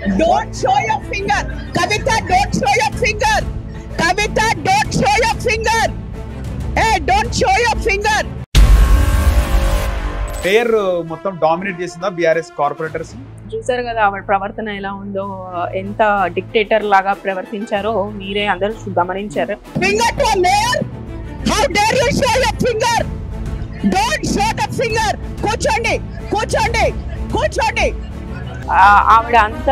Don't show your finger. Kavita, don't show your finger. Kavita, don't show your finger. Hey, don't show your finger. పేర్ మొత్తం dominate చేసిందా BRS corporators? చూసారు కదా ఆవిడ ప్రవర్తన ఎలా ఉందో, ఎంత డిక్టేటర్ లాగా ప్రవర్తించారో మీరే అందరూ గమనించారు. Finger to mayor. How dare you show your finger? Don't show the finger. కూర్చోండి, కూర్చోండి, కూర్చోండి. ఆవిడ అంత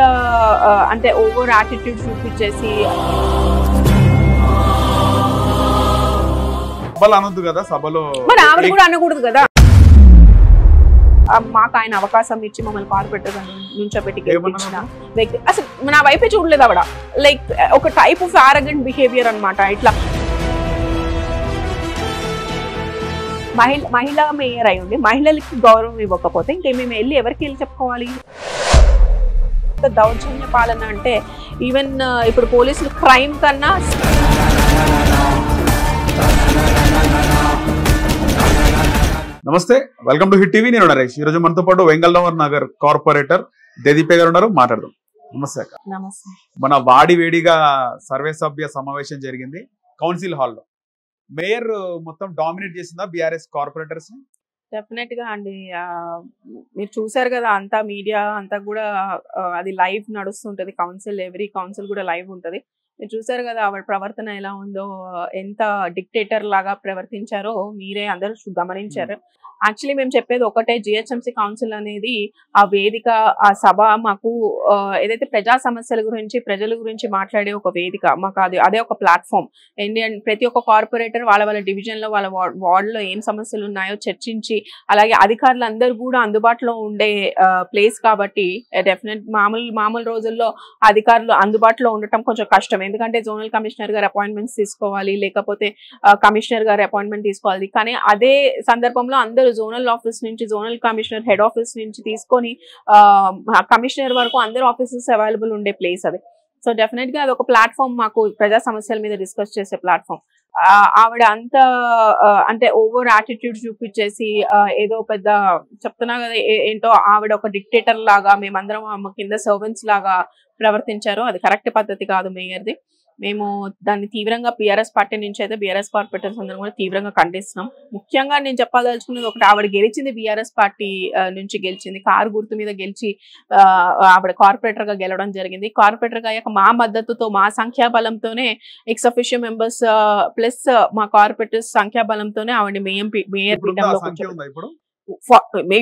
అంటే ఓవర్ యాటిట్యూడ్ చూపించేసి సభలు అనొద్దు కదా, సభలో మరి ఆవిడ కూడా అనకూడదు కదా. మాకు ఆయన అవకాశం ఇచ్చి మమ్మల్ని కార్పొరేటర్ నుంచోబెట్టి గెలిపించిన వ్యక్తి అసలు నా వైపే చూడలేదు ఆవిడ. లైక్ ఒక టైప్ ఆఫ్ ఆరగెంట్ బిహేవియర్ అనమాట. ఇట్లా మహిళా మేయర్ అయి ఉండి మహిళలకి గౌరవం ఇవ్వకపోతే ఇంకే మేము వెళ్ళి ఎవరికి వెళ్ళి చెప్పుకోవాలి? దౌర్జన్య పాలన అంటే ఈవెన్ ఇప్పుడు పోలీసులు క్రైమ్ కన్నా నమస్తే, వెల్కమ్ టు హిట్ టీవీ. నేను నరేష్. ఈ రోజు మనతో పాటు వెంగళరావు నగర్ కార్పొరేటర్ దేదీపే గారు ఉన్నారు, మాట్లాడదాం. నమస్తే అక్క. నమస్తే. మన వాడి వేడిగా సర్వే సభ్య సమావేశం జరిగింది కౌన్సిల్ హాల్లో. మేయర్ మొత్తం డామినేట్ చేసిందా బీఆర్ఎస్ కార్పొరేటర్స్? డెఫినెట్ గా అండి. మీరు చూసారు కదా, అంతా మీడియా అంతా కూడా అది లైవ్ నడుస్తుంటది. ఎవ్రీ కౌన్సిల్ కూడా లైవ్ ఉంటది. మీరు చూసారు కదా ఆవిడ ప్రవర్తన ఎలా ఉందో, ఎంత డిక్టేటర్ లాగా ప్రవర్తించారో మీరే అందరూ గమనించారు. యాక్చువల్లీ మేము చెప్పేది ఒకటే, జిహెచ్ఎంసీ కౌన్సిల్ అనేది ఆ వేదిక, ఆ సభ మాకు ఏదైతే ప్రజా సమస్యల గురించి ప్రజల గురించి మాట్లాడే ఒక వేదిక మాకు, అదే ఒక ప్లాట్ఫామ్. ఇండియన్ ప్రతి ఒక్క కార్పొరేటర్ వాళ్ళ డివిజన్లో వాళ్ళ వార్డులో ఏం సమస్యలు ఉన్నాయో చర్చించి, అలాగే అధికారులు అందరూ కూడా అందుబాటులో ఉండే ప్లేస్ కాబట్టి డెఫినెట్ మామూలు రోజుల్లో అధికారులు అందుబాటులో ఉండటం కొంచెం కష్టం. ఎందుకంటే జోనల్ కమిషనర్ గారు అపాయింట్మెంట్స్ తీసుకోవాలి, లేకపోతే కమిషనర్ గారు అపాయింట్మెంట్ తీసుకోవాలి. కానీ అదే సందర్భంలో అందరూ జోనల్ ఆఫీస్ నుంచి, జోనల్ కమిషనర్ హెడ్ ఆఫీస్ నుంచి తీసుకొని కమిషనర్ వరకు అందరు ఆఫీసెస్ అవైలబుల్ ఉండే ప్లేస్ అది. సో డెఫినెట్ గా అది ఒక ప్లాట్ఫామ్, మాకు ప్రజా సమస్యల మీద డిస్కస్ చేసే ప్లాట్ఫామ్. ఆవిడ అంత అంటే ఓవర్ యాటిట్యూడ్ చూపించేసి ఏదో పెద్ద చెప్తున్నా కదా, ఏంటో ఆవిడ ఒక డిక్టేటర్ లాగా మేమందరం కింద సర్వెంట్స్ లాగా ప్రవర్తించారు. అది కరెక్ట్ పద్ధతి కాదు మేయర్ది. మేము దాన్ని తీవ్రంగా బీఆర్ఎస్ పార్టీ నుంచి అయితే బీఆర్ఎస్ కార్పొరేటర్స్ అందరం కూడా తీవ్రంగా ఖండిస్తున్నాం. ముఖ్యంగా నేను చెప్పదలుచుకున్నది ఒకటి, ఆవిడ గెలిచింది బీఆర్ఎస్ పార్టీ నుంచి గెలిచింది, కారు గుర్తు మీద గెలిచి ఆవిడ కార్పొరేటర్ గా గెలవడం జరిగింది. కార్పొరేటర్ గా అయ్యాక మా మద్దతుతో, మా సంఖ్యాబలంతోనే, ఎక్స్ అఫిషియల్ మెంబర్స్ ప్లస్ మా కార్పొరేటర్స్ సంఖ్యాబలంతోనే ఆవిడ మేయర్ పీఠంలో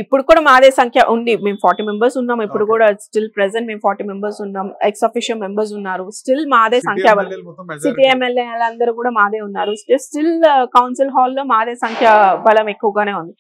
ఇప్పుడు కూడా మాదే సంఖ్య ఉంది. మేము 40 మెంబర్స్ ఉన్నాం. ఇప్పుడు కూడా స్టిల్ ప్రెసెంట్ మేము 40 మెంబర్స్ ఉన్నాం. ఎక్స్ అఫిషియల్ మెంబర్స్ ఉన్నారు. స్టిల్ మాదే సంఖ్యాబలం. సిటీ ఎమ్మెల్యే అందరూ కూడా మాదే ఉన్నారు. స్టిల్ కౌన్సిల్ హాల్లో మాదే సంఖ్యా బలం ఎక్కువగానే ఉంది.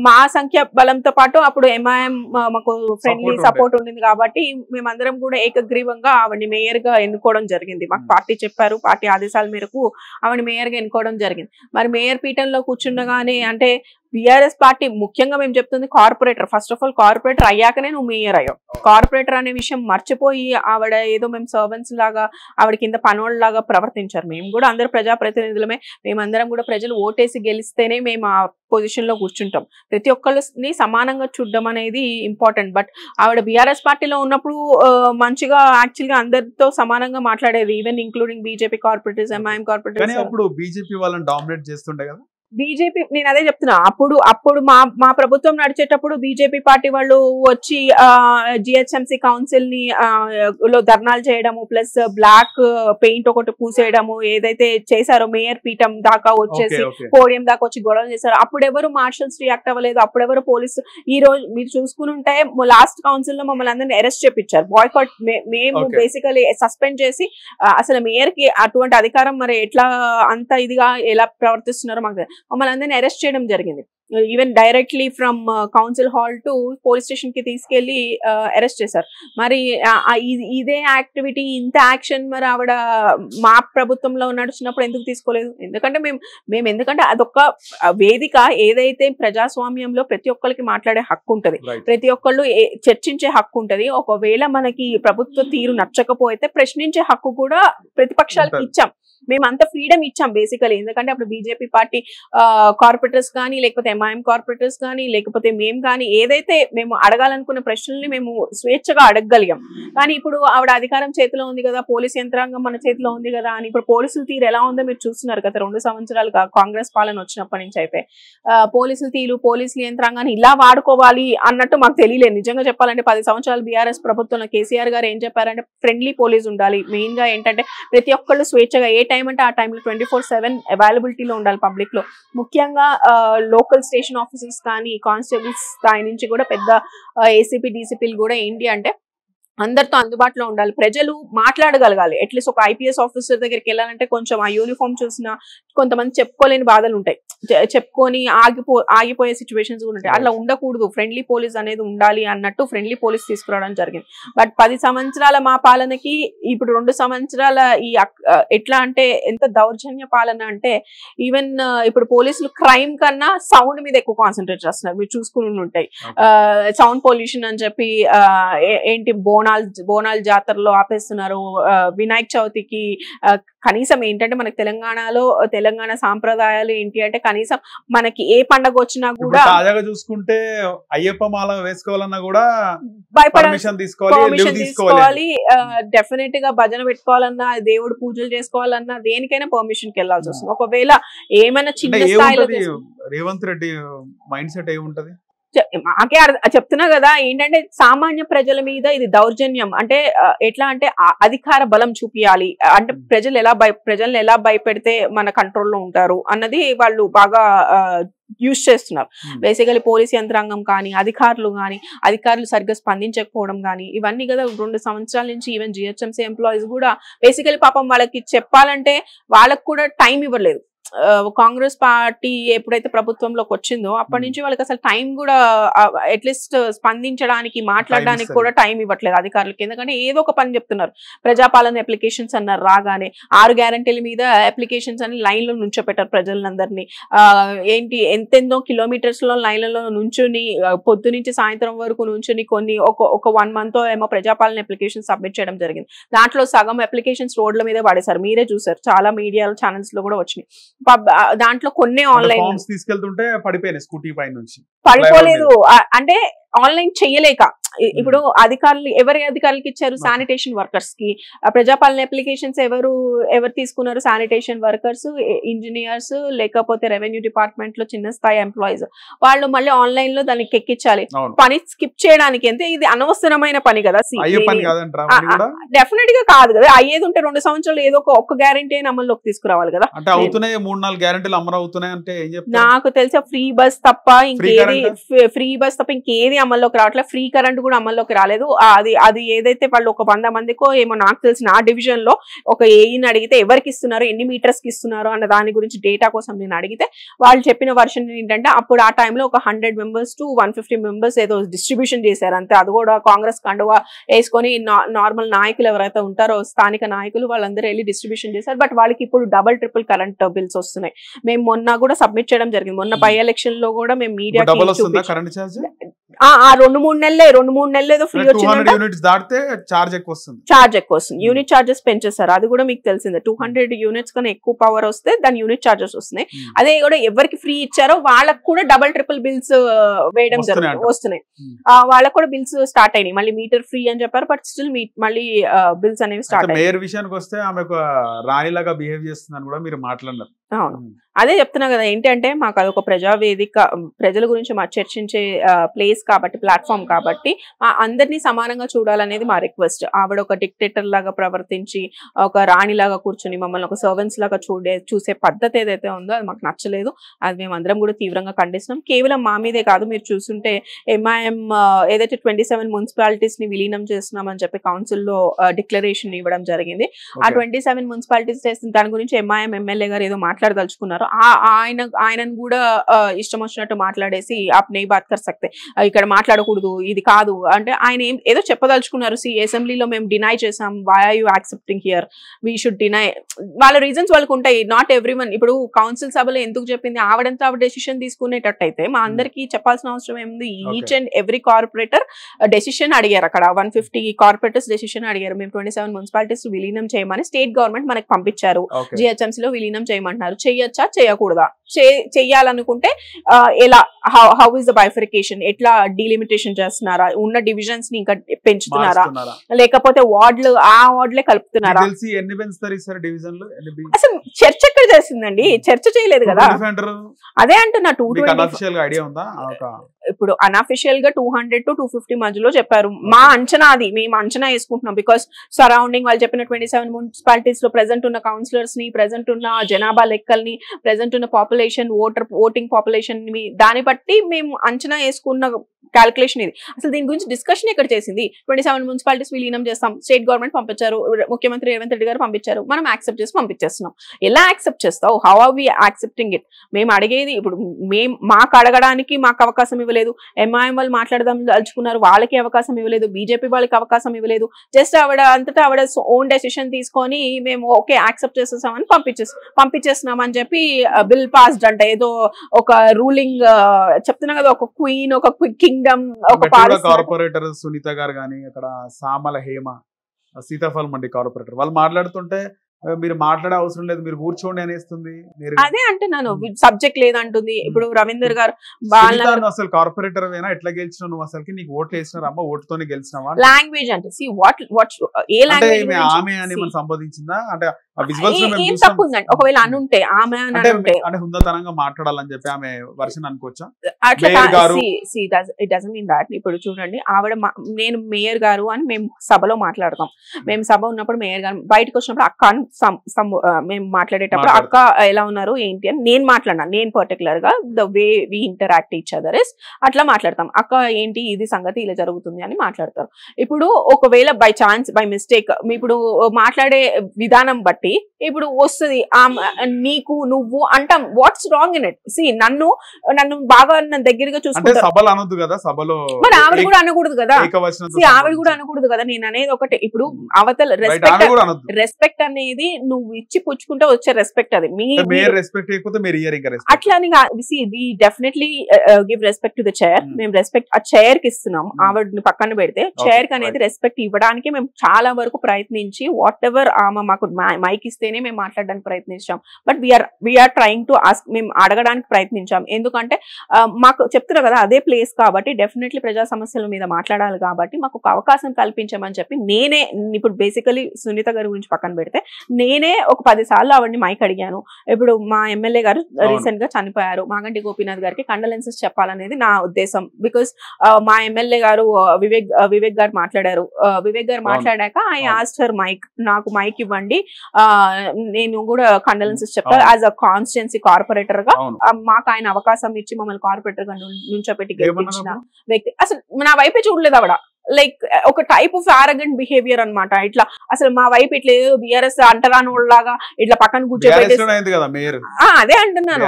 మా సంఖ్య బలంతో పాటు అప్పుడు ఎంఐఎం మాకు ఫ్రెండ్లీ సపోర్ట్ ఉండింది కాబట్టి మేమందరం కూడా ఏకగ్రీవంగా ఆవిడని మేయర్ గా ఎన్నుకోవడం జరిగింది. మాకు పార్టీ చెప్పారు, పార్టీ ఆదేశాల మేరకు ఆవిడ మేయర్ గా ఎన్నుకోవడం జరిగింది. మరి మేయర్ పీఠంలో కూర్చుండగానే అంటే బీఆర్ఎస్ పార్టీ ముఖ్యంగా మేము చెప్తుంది corporator, first of all corporator అయ్యాకనే నువ్వు మేయర్ అయ్యావు. కార్పొరేటర్ అనే విషయం మర్చిపోయి ఆవిడ ఏదో మేము సర్వెంట్స్ లాగా ఆవిడ కింద పనోళ్ళలాగా ప్రవర్తించారు. మేము కూడా అందరూ ప్రజాప్రతినిధులమే. మేమందరం కూడా ప్రజలు ఓటేసి గెలిస్తేనే మేము ఆ పొజిషన్ లో కూర్చుంటాం. ప్రతి ఒక్కరిని సమానంగా చూడడం అనేది ఇంపార్టెంట్. బట్ ఆవిడ బీఆర్ఎస్ పార్టీలో ఉన్నప్పుడు మంచిగా యాక్చువల్ గా అందరితో సమానంగా మాట్లాడేది, even including BJP corporators, MIM corporators. అప్పుడు బీజేపీ వాళ్ళని డామినేట్ చేస్తుండే కదా బీజేపీ. నేను అదే చెప్తున్నా, అప్పుడు మా ప్రభుత్వం నడిచేటప్పుడు బీజేపీ పార్టీ వాళ్ళు వచ్చి జిహెచ్ఎంసీ కౌన్సిల్ ని లో ధర్నాలు చేయడము, ప్లస్ బ్లాక్ పెయింట్ ఒకటి పూసేయడము ఏదైతే చేశారో, మేయర్ పీఠం దాకా వచ్చేసి పోడియం దాకా వచ్చి గొడవ చేశారు. అప్పుడు ఎవరు మార్షల్స్ రియాక్ట్ అవ్వలేదు. అప్పుడు ఎవరు పోలీసు. ఈ రోజు మీరు చూసుకుని ఉంటే లాస్ట్ కౌన్సిల్ లో మమ్మల్ని అందరినీ అరెస్ట్ చేపించారు. బాయ్కాట్ మేము బేసికలీ సస్పెండ్ చేసి, అసలు మేయర్ కి అటువంటి అధికారం మరి ఎట్లా అంత ఇదిగా ఎలా ప్రవర్తిస్తున్నారో మాకు మమ్మల్ని అందరినీ అరెస్ట్ చేయడం జరిగింది. Even directly from council hall to police station కి తీసుకెళ్లి అరెస్ట్ చేశారు. మరి ఇదే యాక్టివిటీ, ఇంత యాక్షన్ మరి ఆవిడ మా ప్రభుత్వంలో నడిచినప్పుడు ఎందుకు తీసుకోలేదు? ఎందుకంటే మేము ఎందుకంటే అదొక వేదిక, ఏదైతే ప్రజాస్వామ్యంలో ప్రతి ఒక్కరికి మాట్లాడే హక్కు ఉంటది, ప్రతి ఒక్కళ్ళు చర్చించే హక్కు ఉంటది. ఒకవేళ మనకి ప్రభుత్వ తీరు నచ్చకపోతే ప్రశ్నించే హక్కు కూడా ప్రతిపక్షాలకు ఇచ్చాం. మేము అంత ఫ్రీడమ్ ఇచ్చాం బేసికలీ. ఎందుకంటే అప్పుడు బీజేపీ పార్టీ కార్పొరేటర్స్ కానీ, లేకపోతే ఎంఐఎం కార్పొరేటర్స్ కానీ, లేకపోతే మేము కానీ ఏదైతే మేము అడగాలనుకున్న ప్రశ్నల్ని మేము స్వేచ్ఛగా అడగగలిగాం. కానీ ఇప్పుడు ఆవిడ అధికారం చేతిలో ఉంది కదా, పోలీస్ యంత్రాంగం మన చేతిలో ఉంది కదా అని ఇప్పుడు పోలీసుల తీరు ఎలా ఉందో మీరు చూస్తున్నారు కదా. 2 సంవత్సరాలుగా కాంగ్రెస్ పాలన వచ్చినప్పటి నుంచి అయితే పోలీసుల తీరు, పోలీసుల యంత్రాంగాన్ని ఇలా వాడుకోవాలి అన్నట్టు మాకు తెలియలేదు. నిజంగా చెప్పాలంటే 10 సంవత్సరాలు బీఆర్ఎస్ ప్రభుత్వంలో కేసీఆర్ గారు ఏం చెప్పారంటే ఫ్రెండ్లీ పోలీస్ ఉండాలి. మెయిన్ గా ఏంటంటే ప్రతి ఒక్కళ్ళు స్వేచ్ఛగా ఏ టైం అంటే ఆ టైంలో 24/7 అవైలబిలిటీలో ఉండాలి పబ్లిక్ లో. ముఖ్యంగా లోకల్ స్టేషన్ ఆఫీసర్స్ కానీ, కానిస్టేబుల్స్ స్థాయి నుంచి కూడా పెద్ద ఏసీపీ డీసీపీలు కూడా ఏంటి అంటే అందరితో అందుబాటులో ఉండాలి. ప్రజలు మాట్లాడగలగాలి. అట్లీస్ట్ ఒక ఐపీఎస్ ఆఫీసర్ దగ్గరికి వెళ్ళాలంటే కొంచెం ఆ యూనిఫామ్ చూసినా కొంతమంది చెప్పుకోలేని బాధలు ఉంటాయి, చెప్పుకొని ఆగిపోయే సిచ్యువేషన్స్ కూడా ఉంటాయి. అట్లా ఉండకూడదు, ఫ్రెండ్లీ పోలీస్ అనేది ఉండాలి అన్నట్టు ఫ్రెండ్లీ పోలీస్ తీసుకురావడం జరిగింది. బట్ 10 సంవత్సరాల మా పాలనకి ఇప్పుడు 2 సంవత్సరాల ఈ ఎట్లా అంటే ఎంత దౌర్జన్య పాలన అంటే ఈవెన్ ఇప్పుడు పోలీసులు క్రైమ్ కన్నా సౌండ్ మీద ఎక్కువ కాన్సన్ట్రేట్ చేస్తున్నారు. మీరు చూసుకుని ఉంటాయి సౌండ్ పొల్యూషన్ అని చెప్పి ఏంటి బోనాల్ జాతరలో ఆపేస్తున్నారు. వినాయక చవితికి కనీసం ఏంటంటే మనకి తెలంగాణ సాంప్రదాయాలు ఏంటి అంటే కనీసం మనకి ఏ పండగ వచ్చినా కూడా తాజాగా చూసుకుంటే అయ్యప్ప మాల వేసుకోవాలన్నా కూడా పర్మిషన్ తీసుకోవాలి. డెఫినెట్ గా భజన పెట్టుకోవాలన్నా, దేవుడు పూజలు చేసుకోవాలన్నా దేనికైనా పర్మిషన్ కి వెళ్లాల్సి వస్తుంది. ఒకవేళ ఏమైనా చిన్న స్థాయిలో రేవంత్ రెడ్డి మైండ్ సెట్ ఏముంటది మాకే చెప్తున్నా కదా. ఏంటంటే సామాన్య ప్రజల మీద ఇది దౌర్జన్యం. అంటే ఎట్లా అంటే అధికార బలం చూపియాలి అంటే ప్రజల్ని ఎలా భయపెడితే మన కంట్రోల్లో ఉంటారు అన్నది వాళ్ళు బాగా యూజ్ చేస్తున్నారు. బేసికలీ పోలీస్ యంత్రాంగం కానీ, అధికారులు సరిగ్గా స్పందించకపోవడం కానీ ఇవన్నీ కదా 2 సంవత్సరాల నుంచి. ఈవెన్ జిహెచ్ఎంసీ ఎంప్లాయీస్ కూడా బేసికలీ పాపం వాళ్ళకి చెప్పాలంటే వాళ్ళకు కూడా టైం ఇవ్వలేదు. కాంగ్రెస్ పార్టీ ఎప్పుడైతే ప్రభుత్వంలోకి వచ్చిందో అప్పటి నుంచి వాళ్ళకి అసలు టైం కూడా అట్లీస్ట్ స్పందించడానికి, మాట్లాడడానికి కూడా టైం ఇవ్వట్లేదు అధికారులకి. ఎందుకంటే ఏదో ఒక పని చెప్తున్నారు. ప్రజాపాలన అప్లికేషన్స్ అన్నారు, రాగానే 6 గ్యారంటీల మీద అప్లికేషన్స్ అని లైన్ లో నుంచోపెట్టారు ప్రజలందరినీ. ఏంటి ఎంతెందో కిలోమీటర్స్ లో లైన్లలో నుంచుని పొద్దు నుంచి సాయంత్రం వరకు నుంచుని కొన్ని ఒక 1 month ఏమో ప్రజాపాలన అప్లికేషన్ సబ్మిట్ చేయడం జరిగింది. దాంట్లో సగం అప్లికేషన్స్ రోడ్ల మీద పడేశారు. మీరే చూసారు, చాలా మీడియా ఛానల్స్ లో కూడా వచ్చినాయి. దాంట్లో కొన్ని ఆన్లైన్ తీసుకెళ్తుంటే పడిపోయినాయి స్కూటీ పై నుంచి. పడిపోలేదు అంటే ఆన్లైన్ చెయ్యలేక. ఇప్పుడు ఎవరి అధికారులకి ఇచ్చారు? శానిటేషన్ వర్కర్స్ కి. ప్రజాపాలన అప్లికేషన్స్ ఎవరు తీసుకున్నారు? శానిటేషన్ వర్కర్స్, ఇంజనీర్స్, లేకపోతే రెవెన్యూ డిపార్ట్మెంట్ లో చిన్న స్థాయి ఎంప్లాయీస్. వాళ్ళు మళ్ళీ ఆన్లైన్ లో దానికి ఎక్కించాలి. పని స్కిప్ చేయడానికి అంటే ఇది అనవసరమైన పని కదా. డెఫినెట్ గా కాదు కదా. అయ్యేది ఉంటే 2 సంవత్సరాలు ఏదో ఒక గ్యారంటీ అయినా అమల్లోకి తీసుకురావాలి కదా. నాకు తెలిసి ఫ్రీ బస్ తప్ప ఇంకేది అమల్లోకి రావట్లేదు. ఫ్రీ కరెంట్ కూడా అమల్లోకి రాలేదు. అది ఏదైతే వాళ్ళు ఒక 100 మందికో ఏమో, నాకు తెలిసిన ఆ డివిజన్ లో ఒక ఏఈని అడిగితే ఎవరికి ఇస్తున్నారు, ఎన్ని మీటర్స్ కి ఇస్తున్నారు అన్న దాని గురించి డేటా కోసం నేను అడిగితే వాళ్ళు చెప్పిన వర్షన్ ఏంటంటే అప్పుడు ఆ టైంలో ఒక 100 members to 150 members ఏదో డిస్ట్రిబ్యూషన్ చేశారు అంతే. అది కూడా కాంగ్రెస్ కండువా వేసుకొని నార్మల్ నాయకులు ఎవరైతే ఉంటారో స్థానిక నాయకులు వాళ్ళందరూ వెళ్ళి డిస్ట్రిబ్యూషన్ చేశారు. బట్ వాళ్ళకి ఇప్పుడు డబుల్ ట్రిపుల్ కరెంట్ బిల్స్ వస్తున్నాయి. మేము మొన్న కూడా సబ్మిట్ చేయడం జరిగింది. మొన్న బై ఎలక్షన్ లో కూడా మేము మీడియా 2-3 నెలలు ఏదో ఫ్రీ వచ్చిందంటే చార్జ్ ఎక్కువ వస్తుంది. యూనిట్ చార్జెస్ పెంచేస్తారు. అది కూడా మీకు తెలిసిందే. 200 units కన్నా ఎక్కువ పవర్ వస్తే దాని యూనిట్ చార్జెస్ వస్తున్నాయి. అదే కూడా ఎవరికి ఫ్రీ ఇచ్చారో వాళ్ళకు కూడా డబుల్ ట్రిపుల్ బిల్స్ వేయడం వస్తున్నాయి. వాళ్ళకు కూడా బిల్స్ స్టార్ట్ అయినాయి. మళ్ళీ మీటర్ ఫ్రీ అని చెప్పారు, బట్ స్టిల్ మళ్ళీ బిల్స్ అనేవి స్టార్ట్ అయ్యాయి. మేయర్ విషయానికి వస్తే ఆమె రాణిలాగా బిహేవ్ చేస్తుందని కూడా మీరు మాట్లాడినారు. అవును, అదే చెప్తున్నా కదా. ఏంటంటే మాకు అదొక ప్రజావేదిక, ప్రజల గురించి మా చర్చించే ప్లేస్ కాబట్టి, ప్లాట్ఫామ్ కాబట్టి అందరినీ సమానంగా చూడాలనేది మా రిక్వెస్ట్. ఆవిడ ఒక డిక్టేటర్ లాగా ప్రవర్తించి ఒక రాణిలాగా కూర్చుని మమ్మల్ని ఒక సర్వెంట్స్ లాగా చూసే పద్ధతి ఏదైతే ఉందో అది మాకు నచ్చలేదు. అది మేము అందరం కూడా తీవ్రంగా ఖండిస్తున్నాం. కేవలం మా మీదే కాదు, మీరు చూస్తుంటే ఎంఐఎం ఏదైతే 27 మున్సిపాలిటీస్ ని విలీనం చేస్తున్నామని చెప్పి కౌన్సిల్లో డిక్లరేషన్ ఇవ్వడం జరిగింది. ఆ 27 మున్సిపాలిటీస్ చేసిన దాని గురించి ఎంఐఎం ఎమ్మెల్యే గారు ఏదో మాట్లాడదలుచుకున్నారో ఆయనను కూడా ఇష్టం వచ్చినట్టు మాట్లాడేసి ఆప్ నెయ్ బాత్ కర్ సక్తే, ఇక్కడ మాట్లాడకూడదు, ఇది కాదు అంటే ఆయన ఏదో చెప్పదలుచుకున్నారు. అసెంబ్లీలో మేము డినై చేసాం, why are you accepting here, we should deny, వాళ్ళ రీజన్స్ వాళ్ళకు ఉంటాయి. నాట్ ఎవ్రీవన్, ఇప్పుడు కౌన్సిల్ సభలో ఎందుకు చెప్పింది, ఆవిడంతా ఆవిడ డెసిషన్ తీసుకునేటట్టయితే మా అందరికి చెప్పాల్సిన అవసరం ఏముంది. Each and every corporator decision అడిగారు, అక్కడ 150 కార్పొరేటర్స్ డెసిషన్ అడిగారు. మేము 27 మున్సిపాలిటీస్ విలీనం చేయమని స్టేట్ గవర్నమెంట్ మనకి పంపించారు. GHMC లో విలీనం చేయమంటున్నారు. చేయొచ్చా చేయకూడదా, చెయ్యాలనుకుంటే ఎలా, హౌ ఇస్ ద బైఫరికేషన్, ఎట్లా డిలిమిటేషన్ చేస్తున్నారా, ఉన్న డివిజన్స్ ని ఇంకా పెంచుతున్నారా, లేకపోతే వార్డులు ఆ వార్డులే కలుపుతున్నారా, అసలు చర్చ ఎక్కడ చేసిందండి, చర్చ చేయలేదు కదా. అదే అంటున్నా, 220 ఇప్పుడు అన్అఫిషియల్ గా 200 to 250 మధ్యలో చెప్పారు. మా అంచనా అది, మేము అంచనా వేసుకుంటున్నాం. బికాస్ సరౌండింగ్ వాళ్ళు చెప్పిన 27 మున్సిపాలిటీస్ లో ప్రెసెంట్ ఉన్న కౌన్సిలర్స్ ని, ప్రెసెంట్ ఉన్న జనాభా లెక్కల్ని, ప్రెసెంట్ ఉన్న పాపులేషన్, ఓటింగ్ పాపులేషన్ ని, దాన్ని బట్టి మేము అంచనా వేసుకున్న క్యాల్కులేషన్ ఇది. అసలు దీని గురించి డిస్కషన్ ఇక్కడ చేసింది. 27 మున్సిపాలిటీస్ విలీనం చేస్తాం, స్టేట్ గవర్నమెంట్ పంపించారు, ముఖ్యమంత్రి రేవంత్ రెడ్డి గారు పంపించారు, మనం యాక్సెప్ట్ చేసి పంపించేస్తున్నాం. ఎలా యాక్సెప్ట్ చేస్తావు, how are we accepting it? మేము అడిగేది, ఇప్పుడు మాకు అడగడానికి మాకు అవకాశం ఇవ్వలేదు, MIM వాళ్ళు మాట్లాడదాం దలుచుకున్నారు, వాళ్ళకి అవకాశం ఇవ్వలేదు, BJP వాళ్ళకి అవకాశం ఇవ్వలేదు. జస్ట్ ఆవిడ అంతటా ఆవిడ ఓన్ డెసిషన్ తీసుకొని మేము ఓకే యాక్సెప్ట్ చేసేసామని పంపించేస్తున్నాం అని చెప్పి బిల్ పాస్డ్ అంట. ఏదో ఒక రూలింగ్ చెప్తున్నా కదా, ఒక క్వీన్, ఒక కింగ్డమ్, ఒక కార్పొరేటర్ సునీత గారు గానీ, అక్కడ సామల హేమ, సీతాఫల్ మండి కార్పొరేటర్ వాళ్ళు మాట్లాడుతుంటే మీరు మాట్లాడే అవసరం లేదు, మీరు కూర్చోండి అనేస్తుంది. అదే అంటున్నాను, సబ్జెక్ట్ లేదంటుంది. ఇప్పుడు రవీందర్ గారు అసలు కార్పొరేటర్ అయినా ఎట్లా గెలిచినావు నువ్వు, అసలు నీకు ఓట్లు వేసినారు అమ్మ, ఓటుతోనే గెలిచినావా? లాంగ్వేజ్ అంటే ఏ లాంగ్వేజ్ ఆమె అని మనం సంబోధించిందా అంటే ఏం తప్పు ఉందండి? ఒకవేళ అనుంటే ఆమె అంటే హుందాతనంగా మాట్లాడాలని చెప్పి ఆమె వర్షన్ అనుకోవచ్చా? అట్లా ఇట్ డజంట్ మీన్ దట్. ఇప్పుడు చూడండి, ఆవిడ నేను మేయర్ గారు అని మేము సభలో మాట్లాడతాం. మేము సభ ఉన్నప్పుడు మేయర్ గారు, బయటకు వచ్చినప్పుడు అక్క అని మేము మాట్లాడేటప్పుడు అక్క ఎలా ఉన్నారు ఏంటి అని నేను మాట్లాడినా. నేను పర్టికులర్ గా the way we interact each other అట్లా మాట్లాడతాం. అక్క ఏంటి ఇది సంగతి, ఇలా జరుగుతుంది అని మాట్లాడతారు. ఇప్పుడు ఒకవేళ బై ఛాన్స్, బై మిస్టేక్, ఇప్పుడు మాట్లాడే విధానం బట్టి ఇప్పుడు వస్తుంది నీకు నువ్వు అంటాం. What's wrong in it? See నన్ను బాగా దగ్గరగా చూసుకుంటారు, మరి ఆవిడ కూడా అనకూడదు కదా. ఆవిడ కూడా అనకూడదు కదా. నేను అనేది ఒకటే, ఇప్పుడు అవతల రెస్పెక్ట్ అనేది నువ్వు ఇచ్చి పుచ్చుకుంటే వచ్చే రెస్పెక్ట్, అది మీ అట్లా definitely give respect to the chair. మేము రెస్పెక్ట్ ఆ చైర్ కి ఇస్తున్నాం. ఆవిడని పక్కన పెడితే చైర్ కి అనేది రెస్పెక్ట్ ఇవ్వడానికి మేము చాలా వరకు ప్రయత్నించి, వాట్ ఎవర్ ఆమె మాకు మైక్ ఇస్తేనే మేము మాట్లాడడానికి ప్రయత్నించాం. But we're trying to ask, మేము అడగడానికి ప్రయత్నించాం. ఎందుకంటే మాకు చెప్తున్నా కదా అదే ప్లేస్ కాబట్టి, డెఫినెట్లీ ప్రజా సమస్యల మీద మాట్లాడాలి కాబట్టి మాకు ఒక అవకాశం కల్పించమని చెప్పి నేనే, ఇప్పుడు బేసికలీ సునీత గారి గురించి పక్కన పెడితే నేనే ఒక 10 సార్లు ఆవిడని మైక్ అడిగాను. ఇప్పుడు మా ఎమ్మెల్యే గారు రీసెంట్ గా చనిపోయారు, మాగంటి గోపీనాథ్ గారికి కండోలెన్సెస్ చెప్పాలనేది నా ఉద్దేశం. బికాస్ మా ఎమ్మెల్యే గారు వివేక్ గారు మాట్లాడారు. వివేక్ గారు మాట్లాడాక ఐ ఆస్క్డ్ హర్ మైక్, నాకు మైక్ ఇవ్వండి, నేను కూడా కండోలెన్సెస్ చెప్తాను యాజ్ అ కాన్స్టిట్యుయెన్సీ కార్పొరేటర్ గా. మాకు ఆయన అవకాశం ఇచ్చి మమ్మల్ని కార్పొరేటర్ గా నుంచోపెట్టి గెలిపించిన వ్యక్తి. అసలు నా వైపే చూడలేదు ఆవిడ. లైక్ ఒక టైప్ ఆఫ్ ఆరగెంట్ బిహేవియర్ అనమాట. ఇట్లా అసలు మా వైపు ఇట్లా ఏదో బిఆర్ఎస్ అంటరానోళ్ళలాగా ఇట్లా పక్కన కూర్చోబెట్టి, అదే అంటున్నాను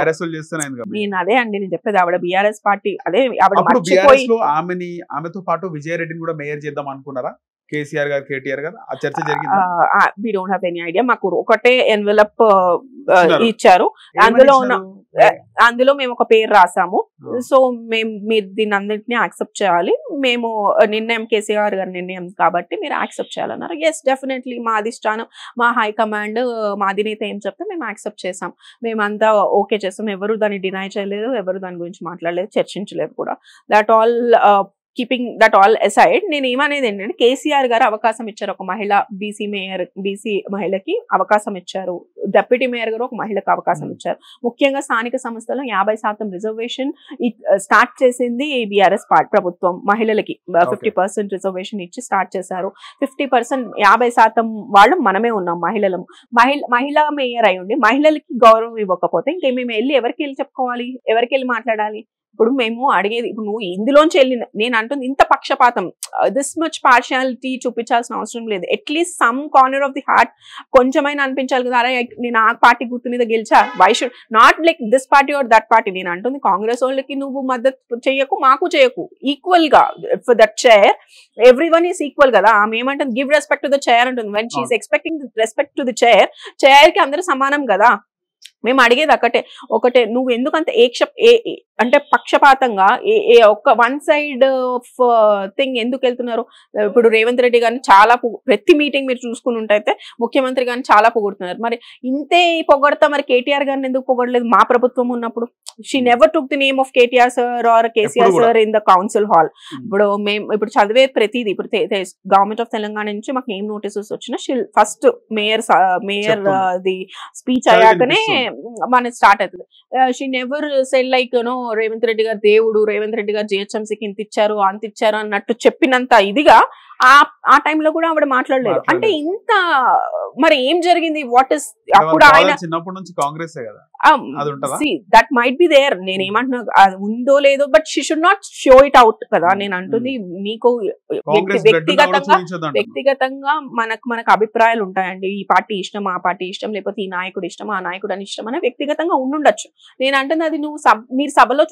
నేను. అదే అండి నేను చెప్పేది, ఆవిడ బిఆర్ఎస్ పార్టీ, అదే ఆవిడ మర్చిపోయి ఆమెతో పాటు విజయ రెడ్డిని కూడా మేయర్ చేద్దాం అనుకున్నారా? కేసీఆర్ గారు, కేటీఆర్ గారు, ఆ చర్చ జరిగింది. We don't have any idea. మాకు ఒకటే ఎన్వెలప్ ఇచ్చారు, అందులో మేము ఒక పేరు రాసాము. సో మీరు దీన్ని అందరినీ యాక్సెప్ట్ చేయాలి, మేము నిర్ణయం కేసీఆర్ గారి నిర్ణయం కాబట్టి మీరు యాక్సెప్ట్ చేయాలన్నారు. ఎస్ డెఫినెట్లీ మా అధిష్టానం, మా హైకమాండ్, మా అధినేత ఏం చెప్తే మేము యాక్సెప్ట్ చేసాం. మేమంతా ఓకే చేస్తాం. ఎవరు దాన్ని డినై చేయలేదు, ఎవరు దాని గురించి మాట్లాడలేదు, చర్చించలేదు కూడా. That all keeping that all aside, నేను ఏమనేది ఏంటంటే, కేసీఆర్ గారు అవకాశం ఇచ్చారు, ఒక మహిళ బీసీ మహిళకి అవకాశం ఇచ్చారు. డిప్యూటీ మేయర్ గారు ఒక మహిళకు అవకాశం ఇచ్చారు. ముఖ్యంగా స్థానిక సంస్థలో 50% రిజర్వేషన్ స్టార్ట్ చేసింది బీఆర్ఎస్ ప్రభుత్వం. మహిళలకి 50% రిజర్వేషన్ ఇచ్చి స్టార్ట్ చేశారు. 50%, 50% వాళ్ళు మనమే ఉన్నాం మహిళలము. మహిళా మేయర్ అయి ఉండి మహిళలకి గౌరవం ఇవ్వకపోతే ఇంకే మేము వెళ్ళి ఎవరికి వెళ్ళి చెప్పుకోవాలి, ఎవరికి వెళ్ళి మాట్లాడాలి? ఇప్పుడు మేము అడిగేది, ఇప్పుడు నువ్వు ఇందులోంచి వెళ్ళిన, నేను అంటుంది ఇంత పక్షపాతం, దిస్ మచ్ పార్షియాలిటీ చూపించాల్సిన అవసరం లేదు. At least some corner of the heart కొంచెమైనా అనిపించాలి కదా, అరే నేను ఆ పార్టీ గుర్తు మీద గెలిచా, why should not like this party or that party. నేను అంటుంది కాంగ్రెస్ వాళ్ళకి నువ్వు మద్దతు చేయకు, మాకు చేయకు, ఈక్వల్ గా for that chair every one is equal కదా. ఆమె ఏమంటుంది, give respect to the chair అంటుంది. When she is expecting respect to the chair, chair కి అందరూ సమానం కదా. మేము అడిగేది ఒకటే, నువ్వు ఎందుకంత అంటే పక్షపాతంగా ఒక వన్ సైడ్ ఆఫ్ థింగ్ ఎందుకు వెళ్తున్నారు? ఇప్పుడు రేవంత్ రెడ్డి గారిని చాలా ప్రతి మీటింగ్ మీరు చూసుకుని ఉంటే ముఖ్యమంత్రి గారిని చాలా పొగుడుతున్నారు. మరి ఇంతే పొగడతా మరి కేటీఆర్ గారిని ఎందుకు పొగడలేదు మా ప్రభుత్వం ఉన్నప్పుడు? She never took the name of KTR sir or KCR sir in the council hall. ఇప్పుడు చదివే ప్రతిదీ, ఇప్పుడు గవర్నమెంట్ ఆఫ్ తెలంగాణ నుంచి మాకు ఏం నోటీసెస్ వచ్చినా ఫస్ట్ మేయర్ ది స్పీచ్ అయ్యాకనే మన స్టార్ట్ అవుతుంది. She never said like Revanth Reddy గారు దేవుడు, రేవంత్ రెడ్డి గారు జిహెచ్ఎంసీకి ఇంత ఇచ్చారు అంత ఇచ్చారు అన్నట్టు చెప్పినంత ఇదిగా ఆ టైంలో కూడా ఆవిడ మాట్లాడలేదు. అంటే ఇంత మరి ఏం జరిగింది? వాట్ ఇస్ అప్పుడు ఆయన చిన్నప్పటి నుంచి Congress that might be there. నేను ఏమంటున్నా అది ఉందో లేదో, but she should not show it out కదా. నేను అంటుంది మీకు వ్యక్తిగతంగా మనకు అభిప్రాయాలు ఉంటాయండి, ఈ పార్టీ ఇష్టం, ఆ పార్టీ ఇష్టం, లేకపోతే ఈ నాయకుడు ఇష్టం, ఆ నాయకుడు అని ఇష్టం అని వ్యక్తిగతంగా ఉండుండొచ్చు. నేను అంటుంది అది నువ్వు మీరు సభలో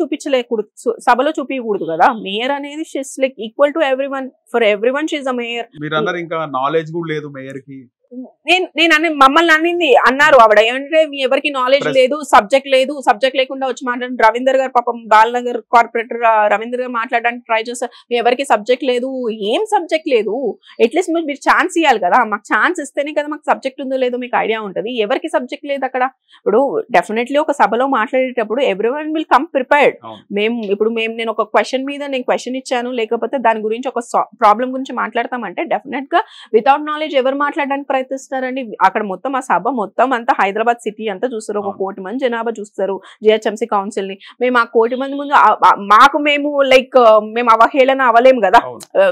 చూపించకూడదు కదా. మేయర్ అనేది she's like equal to every one, for every one she's a mayor. మీరు అన్నారు ఇంకా నాలెడ్జ్ కూడా లేదు మేయర్ కి. నేను మమ్మల్ని అన్నారు ఆవిడ ఏమంటే మీ ఎవరికి నాలెడ్జ్ లేదు, సబ్జెక్ట్ లేకుండా వచ్చి మాట్లాడండి. రవీందర్ గారు పాపం బాలనగర్ కార్పొరేటర్ రవీందర్ గారు మాట్లాడడానికి ట్రై చేస్తారు. మీ ఎవరికి సబ్జెక్ట్ లేదు, ఏం సబ్జెక్ట్ లేదు, అట్లీస్ట్ మీరు ఛాన్స్ ఇవ్వాలి కదా. మాకు ఛాన్స్ ఇస్తేనే కదా మాకు సబ్జెక్ట్ ఉందో లేదో మీకు ఐడియా ఉంటుంది. ఎవరికి సబ్జెక్ట్ లేదు అక్కడ. ఇప్పుడు డెఫినెట్లీ ఒక సభలో మాట్లాడేటప్పుడు ఎవ్రీవన్ విల్ కమ్ ప్రిపేర్డ్. నేను ఒక క్వశ్చన్ మీద నేను క్వశ్చన్ ఇచ్చాను, లేకపోతే దాని గురించి ఒక ప్రాబ్లం గురించి మాట్లాడతామంటే డెఫినెట్ గా వితౌట్ నాలెడ్జ్ ఎవరు మాట్లాడడానికి ప్రయత్నిస్తారండి? అక్కడ మొత్తం ఆ సభ మొత్తం అంతా హైదరాబాద్ సిటీ అంతా చూస్తారు, 1 కోటి మంది జనాభా చూస్తారు జిహెచ్ఎంసీ కౌన్సిల్ ని. మేము ఆ 1 కోటి మంది ముందు మేము అవహేళన అవ్వలేము కదా,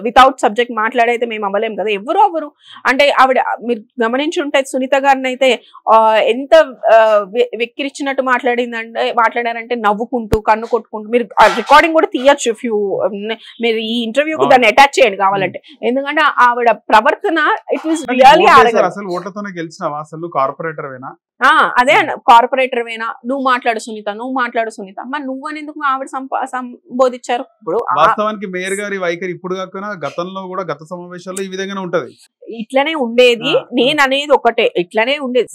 వితౌట్ సబ్జెక్ట్ మాట్లాడైతే మేము అవ్వలేము కదా. ఎవరు అంటే ఆవిడ మీరు గమనించి ఉంటే సునీత గారిని అయితే ఎంత వెక్కిరిచ్చినట్టు మాట్లాడారంటే నవ్వుకుంటూ కన్ను కొట్టుకుంటూ. మీరు రికార్డింగ్ కూడా తీయచ్చు, మీరు ఈ ఇంటర్వ్యూకి దాన్ని అటాచ్ చేయండి కావాలంటే. ఎందుకంటే ఆవిడ ప్రవర్తన ఇట్ వాస్ రియల్లీ అసలు ఓట్లతోనే గెలిచినావా? అసలు కార్పొరేటర్ వేనా? అదే కార్పొరేటర్ వేనా? నువ్వు మాట్లాడు సునీత మరి నువ్వని ఎందుకు ఆవిడ సంబోధించారు? ఇప్పుడు వాస్తవానికి మేయర్ గారి వైఖరి ఇప్పుడు కాకుండా గతంలో కూడా గత సమావేశాల్లో ఈ విధంగానే ఉంటది, ఇట్లనే ఉండేది. నేను అనేది ఒకటే, ఇట్లనే ఉండేది.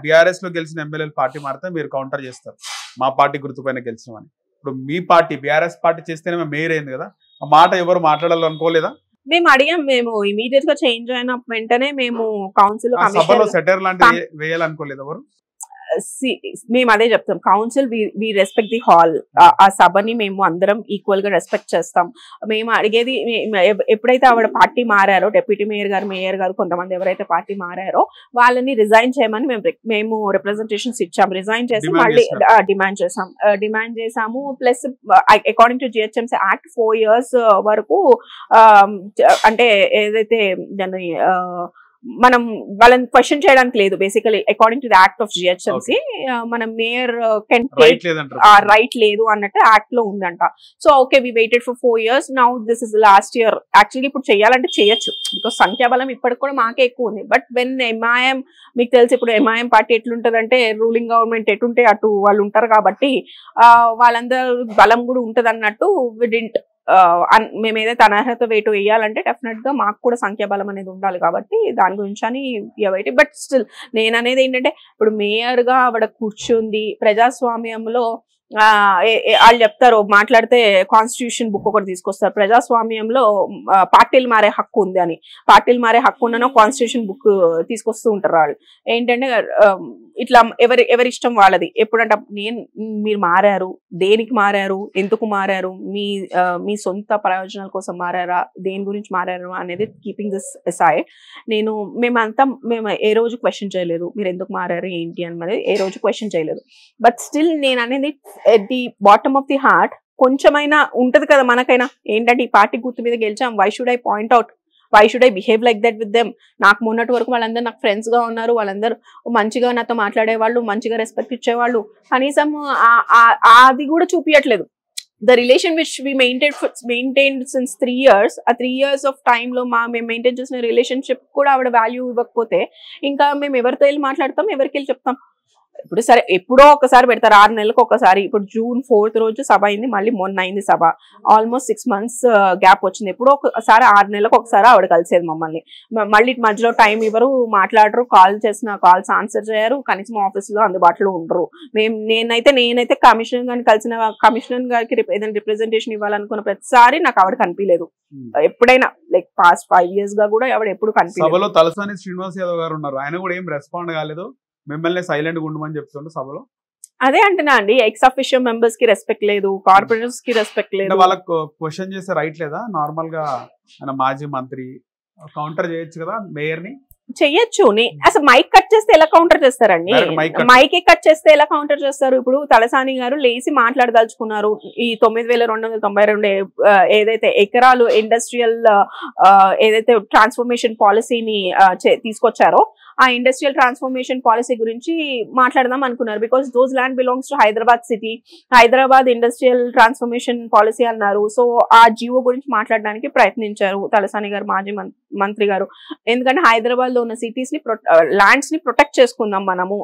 బిఆర్ఎస్ లో గెలిచిన ఎమ్మెల్యేలు పార్టీ మారితే మీరు కౌంటర్ చేస్తారు, మా పార్టీ గుర్తుపైన గెలిచినామని. ఇప్పుడు మీ పార్టీ బిఆర్ఎస్ పార్టీ చేస్తేనే మేయర్ అయింది కదా, ఆ మాట ఎవరు మాట్లాడాలనుకోలేదా? మేము అడిగాం, మేము ఇమీడియట్ గా చేంజ్ అయిన వెంటనే మేము కౌన్సిల్ సెటర్ లాంటివి వేయాలనుకోలేదు ఎవరు? మేము అదే చెప్తాం, council we respect the hall. ఆ సభని మేము అందరం ఈక్వల్ గా రెస్పెక్ట్ చేస్తాం. మేము అడిగేది ఎప్పుడైతే ఆవిడ పార్టీ మారారో, డిప్యూటీ మేయర్ గారు కొంతమంది ఎవరైతే పార్టీ మారారో వాళ్ళని రిజైన్ చేయమని మేము రిప్రజెంటేషన్స్ ఇచ్చాము. రిజైన్ చేసి మళ్ళీ డిమాండ్ చేసాము. Plus according to GHMC act 4 years వరకు అంటే ఏదైతే దాన్ని మనం వాళ్ళని క్వశ్చన్ చేయడానికి లేదు. Basically according to the act of GHMC మనం మేయర్ కెన్ టేక్ రైట్ లేదు అన్నట్టు యాక్ట్ లో ఉందంట. So okay, we waited for 4 years. Now this is last year. Actually ఇప్పుడు చేయాలంటే చేయొచ్చు, బికాస్ సంఖ్యాబలం ఇప్పటికి కూడా మాకే ఎక్కువ ఉంది. బట్ వెన్ ఎంఐఎం, మీకు తెలిసి ఇప్పుడు ఎంఐఎం పార్టీ ఎట్లుంటదంటే రూలింగ్ గవర్నమెంట్ ఎటుంటే అటు వాళ్ళు ఉంటారు కాబట్టి వాళ్ళందరూ బలం కూడా ఉంటది అన్నట్టు విడింట్ మేము ఏదైతే అనర్హత వేటు వేయాలంటే డెఫినెట్ గా మాకు కూడా సంఖ్యాబలం అనేది ఉండాలి కాబట్టి దాని గురించి అని వెయిట్. బట్ స్టిల్ నేను అనేది ఏంటంటే ఇప్పుడు మేయర్ గా ఆవిడ కూర్చుంది ప్రజాస్వామ్యంలో. వాళ్ళు చెప్తారు మాట్లాడితే కాన్స్టిట్యూషన్ బుక్ ఒకటి తీసుకొస్తారు, ప్రజాస్వామ్యంలో పార్టీలు మారే హక్కు ఉంది అని. పార్టీలు మారే హక్కు ఉన్న కాన్స్టిట్యూషన్ బుక్ తీసుకొస్తూ ఉంటారు వాళ్ళు. ఏంటంటే ఇట్లా ఎవరి ఇష్టం వాళ్ళది. ఎప్పుడంటే మీరు మారారు, దేనికి మారారు, ఎందుకు మారారు, మీ సొంత ప్రయోజనాల కోసం మారారా, దేని గురించి మారారు అనేది కీపింగ్ దిస్ అసైడ్. మేము ఏ రోజు క్వశ్చన్ చేయలేదు మీరు ఎందుకు మారారు ఏంటి అనేది, ఏ రోజు క్వశ్చన్ చేయలేదు. బట్ స్టిల్ నేను అనేది at the bottom of the heart కొంచెమైనా ఉంటది కదా మనకైనా, ఏంటంటే ఈ పార్టీ గుర్తు మీద గెలిచాం, why should I point out why should I behave like that with them? నాకు మొన్నటి వరకు వాళ్ళందరూ నాకు ఫ్రెండ్స్ గా ఉన్నారు, వాళ్ళందరూ మంచిగా నాతో మాట్లాడేవాళ్ళు, మంచిగా రెస్పెక్ట్ ఇచ్చేవాళ్ళు. కనీసం అది కూడా చూపించట్లేదు. The relation which we maintained since 3 years, ఆ 3 years of time లో మేము మెయింటైన్ చేసిన రిలేషన్షిప్ కూడా ఆవిడ వాల్యూ ఇవ్వకపోతే ఇంకా మేము ఎవరితో వెళ్ళి మాట్లాడతాం, ఎవరికి వెళ్ళి చెప్తాం? ఇప్పుడు సరే ఎప్పుడో ఒకసారి పెడతారు, 6 నెలలకు ఒకసారి. ఇప్పుడు June 4th రోజు సభ అయింది, మళ్ళీ మొన్న అయింది సభ. ఆల్మోస్ట్ 6 months గ్యాప్ వచ్చింది. ఎప్పుడో ఒకసారి 6 నెలలకు ఒకసారి ఆవిడ కలిసేది మమ్మల్ని. మళ్ళీ మధ్యలో టైం ఇవ్వరు, మాట్లాడరు, కాల్ చేసిన కాల్స్ ఆన్సర్ చేయరు, కనీసం ఆఫీస్లో అందుబాటులో ఉండరు. నేనైతే కమిషనర్ గారిని కలిసిన, కమిషనర్ గారికి ఏదైనా రిప్రజెంటేషన్ ఇవ్వాలనుకున్న ప్రతిసారి నాకు ఆవిడ కనిపించలేదు. ఎప్పుడైనా లైక్ past 5 years గా కూడా ఆవిడ ఎప్పుడు కనిపించలేదు. సభలో తలసాని శ్రీనివాస్ యాదవ్ గారు ఉన్నారు, ఆయన కూడా ఏం రెస్పాండ్ కాలేదు, మిమ్మల్ని సైలెంట్ గా ఉండమని చెప్తుండ్రు సభలో. అదే అంటున్నా అండి, ఎక్స్ అఫీషియల్ మెంబర్స్ కి రెస్పెక్ట్ లేదు, కార్పొరేటర్స్ కి రెస్పెక్ట్ లేదు. వాళ్ళకి క్వశ్చన్ చేసే రైట్ లేదా? నార్మల్ గా ఆయన మాజీ మంత్రి, కౌంటర్ చేయొచ్చు కదా మేయర్ ని. చెయ్యొచ్చు. అసలు మైక్ కట్ చేస్తే ఎలా కౌంటర్ చేస్తారండి? మైక్ కట్ చేస్తే ఎలా కౌంటర్ చేస్తారు? ఇప్పుడు తలసాని గారు లేచి మాట్లాడదలుచుకున్నారు, ఈ 9,292 ఏదైతే ఎకరాలు ఇండస్ట్రియల్ ఏదైతే ట్రాన్స్ఫర్మేషన్ పాలసీని తీసుకొచ్చారో ఆ ఇండస్ట్రియల్ ట్రాన్స్ఫర్మేషన్ పాలసీ గురించి మాట్లాడదాం అనుకున్నారు. Because those land belongs to Hyderabad city, Hyderabad industrial transformation policy అన్నారు. సో ఆ జియో గురించి మాట్లాడడానికి ప్రయత్నించారు తలసాని గారు, మాజీ మంత్రి గారు. ఎందుకంటే హైదరాబాద్ లో ఉన్న సిటీస్ ని ల్యాండ్స్ ని ప్రొటెక్ట్ చేసుకుందాం మనము,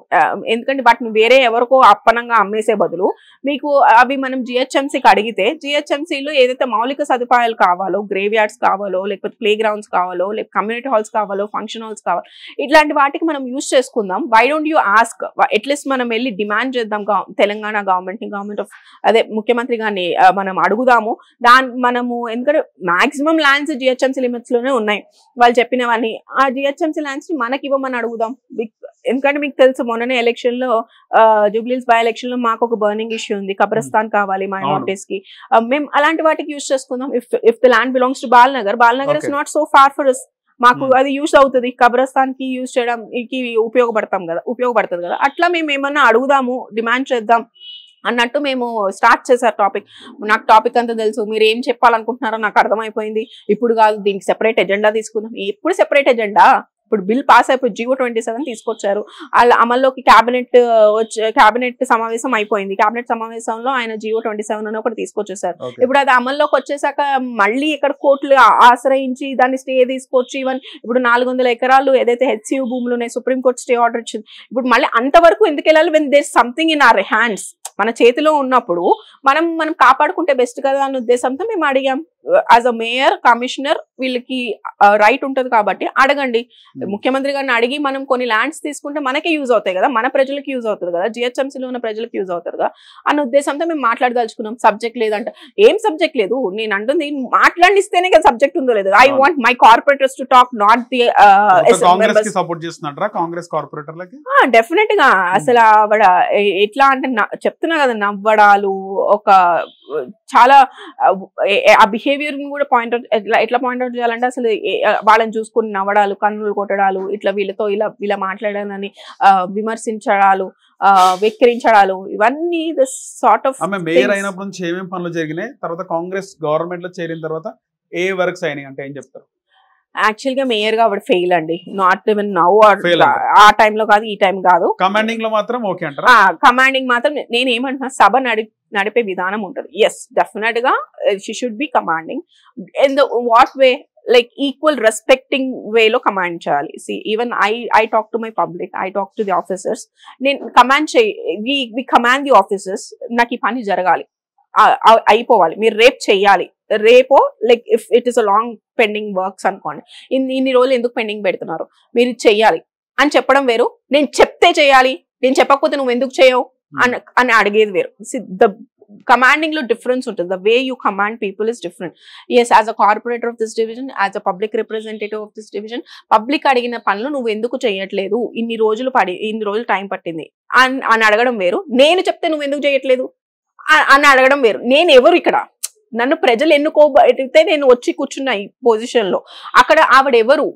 ఎందుకంటే వాటిని వేరే ఎవరికో అప్పనంగా అమ్మేసే బదులు మీకు అవి మనం జిహెచ్ఎంసీకి అడిగితే జిహెచ్ఎంసీలో ఏదైతే మౌలిక సదుపాయాలు కావాలో, గ్రేవ్ యార్డ్స్ కావాలో, లేకపోతే ప్లే గ్రౌండ్స్ కావాలో, లేకపోతే కమ్యూనిటీ హాల్స్ కావాలో, ఫంక్షన్ హాల్స్ కావాలో, ఇట్లాంటి వాటికి మనం యూజ్ చేసుకుందాం. Why don't you ask? At least మనం వెళ్ళి డిమాండ్ చేద్దాం తెలంగాణ గవర్నమెంట్ ఆఫ్ అదే ముఖ్యమంత్రి గారిని మనం అడుగుదాము. మనము ఎందుకంటే మాక్సిమం ల్యాండ్స్ జిహెచ్ఎంసీ లిమిట్స్ లోనే ఉన్నాయి. వాళ్ళు చెప్పినవన్నీ ఆ జిహెచ్ఎంసీ ల్యాండ్స్ ని మనకి ఇవ్వమని అడుగుదాం. ఎందుకంటే మీకు తెలుసు, మొన్ననే ఎలక్షన్ లో జూబ్లీహిల్స్ బై ఎలక్షన్ లో మాకు ఒక బర్నింగ్ ఇష్యూ ఉంది, కబ్రస్థాన్ కావాలి మైనారిటీస్ కి. మేము అలాంటి వాటికి యూజ్ చేసుకుందాం. If the land belongs to Balanagar is not so far for us. మాకు అది యూజ్ అవుతుంది, కబ్రస్థాన్ కి యూజ్ చేయడానికి ఉపయోగపడుతుంది కదా. అట్లా మేము ఏమన్నా అడుగుదాము, డిమాండ్ చేద్దాం అన్నట్టు మేము స్టార్ట్ చేశారు టాపిక్. నాకు టాపిక్ అంతా తెలుసు, మీరు ఏం చెప్పాలనుకుంటున్నారో నాకు అర్థమైపోయింది. ఇప్పుడు కాదు, దీనికి సెపరేట్ ఎజెండా తీసుకుందాం. ఎప్పుడు సెపరేట్ ఎజెండా? ఇప్పుడు బిల్ పాస్ అయిపోయి GO 27 తీసుకొచ్చారు. వాళ్ళ అమల్లోకి క్యాబినెట్ సమావేశం అయిపోయింది. క్యాబినెట్ సమావేశంలో ఆయన GO 27 అని ఒకటి తీసుకొచ్చేసారు. ఇప్పుడు అది అమల్లోకి వచ్చేసాక మళ్ళీ ఇక్కడ కోర్టులు ఆశ్రయించి దాన్ని స్టే తీసుకొచ్చి ఇప్పుడు 400 ఎకరాలు ఏదైతే HCU భూములు ఉన్నాయి, సుప్రీంకోర్టు స్టే ఆర్డర్ ఇచ్చింది. ఇప్పుడు మళ్ళీ అంతవరకు ఎందుకు వెళ్ళాలి? When there something in our hands, మన చేతిలో ఉన్నప్పుడు మనం కాపాడుకుంటే బెస్ట్ కదా అనే ఉద్దేశంతో మేము అడిగాం. యాజ్ అ మేయర్, కమిషనర్, వీళ్ళకి రైట్ ఉంటుంది కాబట్టి అడగండి. ముఖ్యమంత్రి గారిని అడిగి మనం కొన్ని ల్యాండ్స్ తీసుకుంటే మనకే యూజ్ అవుతాయి కదా, మన ప్రజలకు యూజ్ అవుతుంది కదా, జిహెచ్ఎంసీలో ఉన్న ప్రజలకు యూజ్ అవుతుంది కదా అన్న ఉద్దేశంతో మేము మాట్లాడదలుచుకున్నాం. సబ్జెక్ట్ లేదంట. ఏం సబ్జెక్ట్ లేదు, నేను అంటుంది మాట్లాడిస్తేనే కదా సబ్జెక్ట్ ఉందో లేదు. I want my corporators to talk, not the Congress కార్పొరేటర్లకి. డెఫినెట్ గా అసలు ఆవిడ ఎట్లా అంటే చెప్తున్నా కదా, నవ్వడాలు, ఒక చాలా ఆ బిహేవియర్ ని కూడా ఎట్లా పాయింట్అవుట్ చేయాలంటే అసలు వాళ్ళని చూసుకుని నవ్వడాలు, కన్నులు కొట్టడాలు, ఇట్లా వీళ్ళతో ఇలా మాట్లాడాలని విమర్శించడాలు, వెక్కిరించడాలు, ఇవన్నీ ద సార్ట్ ఆఫ్. మేయర్ అయినప్పటి నుంచి ఏమేమి పనులు జరిగినాయి, తర్వాత కాంగ్రెస్ గవర్నమెంట్ లో చేరిన తర్వాత ఏ వర్క్స్ అయినాయి అంటే ఏం చెప్తారు? యాక్చువల్ గా మేయర్ గా ఆవిడ ఫెయిల్ అండి. నాట్ ఈవెన్ నౌ, ఆ టైంలో కాదు, ఈ టైం కాదు. కమాండింగ్ లో మాత్రం ఓకే అంటారా? కమాండింగ్ మాత్రం నేను ఏమంటున్నా, సభ నడిపే విధానం ఉంటుంది. ఎస్, డెఫినెట్ గా she should be commanding. In the what way? Like equal respecting వేలో కమాండ్ చేయాలి. Even I talk to my public, I talk to the officers. నేను command we command the officers, నాకు ఈ పని జరగాలి, అయిపోవాలి, మీరు రేపు చెయ్యాలి, రేపో like if it is a long pending works అనుకోండి, ఇన్ని రోజులు ఎందుకు పెండింగ్ పెడుతున్నారు, మీరు చెయ్యాలి అని చెప్పడం వేరు, నేను చెప్తే చేయాలి, నేను చెప్పకపోతే నువ్వు ఎందుకు చేయవు అని అడిగేది వేరు. ద కమాండింగ్ లో డిఫరెన్స్ ఉంటుంది. The way you command people is different. Yes, as a corporator of this division, as a public representative of this division, public అడిగిన పనులు నువ్వు ఎందుకు చేయట్లేదు, ఇన్ని రోజులు టైం పట్టింది అని అడగడం వేరు. నేను చెప్తే నువ్వు ఎందుకు చేయట్లేదు అని అడగడం వేరు. నేను ఎవరు ఇక్కడ? నన్ను ప్రజలు ఎన్నుకోబడితే నేను వచ్చి కూర్చున్నా ఈ పొజిషన్ లో. అక్కడ ఆవిడ ఎవరు?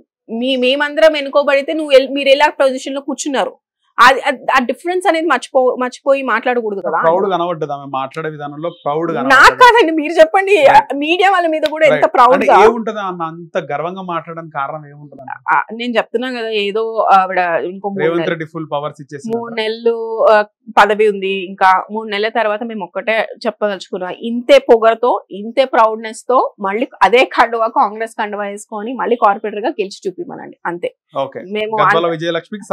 మేమందరం ఎన్నుకోబడితే మీరు ఎలా పొజిషన్ లో కూర్చున్నారు? ఆ డిఫరెన్స్ అనేది మర్చిపోయి మాట్లాడకూడదు కదా. ప్రౌడ్ కనబడ్డది ఆమె మాట్లాడే విధానంలో, ప్రౌడ్ నాకు కాదండి, మీరు చెప్పండి. మీడియా వాళ్ళ మీద కూడా ఎంత ప్రౌడ్ గా ఏముంటది, ఆమె అంత గర్వంగా మాట్లాడడానికి కారణం ఏముంటది? నేను చెప్తున్నా కదా, ఏదో ఆవిడ ఇంకో రేవంత్ రెడ్డి ఫుల్ పవర్స్ ఇచ్చేసి 3 నెలలు పదవి ఉంది, ఇంకా 3 నెలల తర్వాత మేము ఒక్కటే చెప్పదలుచుకున్నాం, ఇంతే పొగరతో ఇంతే ప్రౌడ్నెస్ తో మళ్ళీ అదే కండువా, కాంగ్రెస్ కండువా వేసుకొని మళ్ళీ కార్పొరేటర్ గా గెలిచి చూపిమనండి అంతే. మేము విజయలక్ష్మికి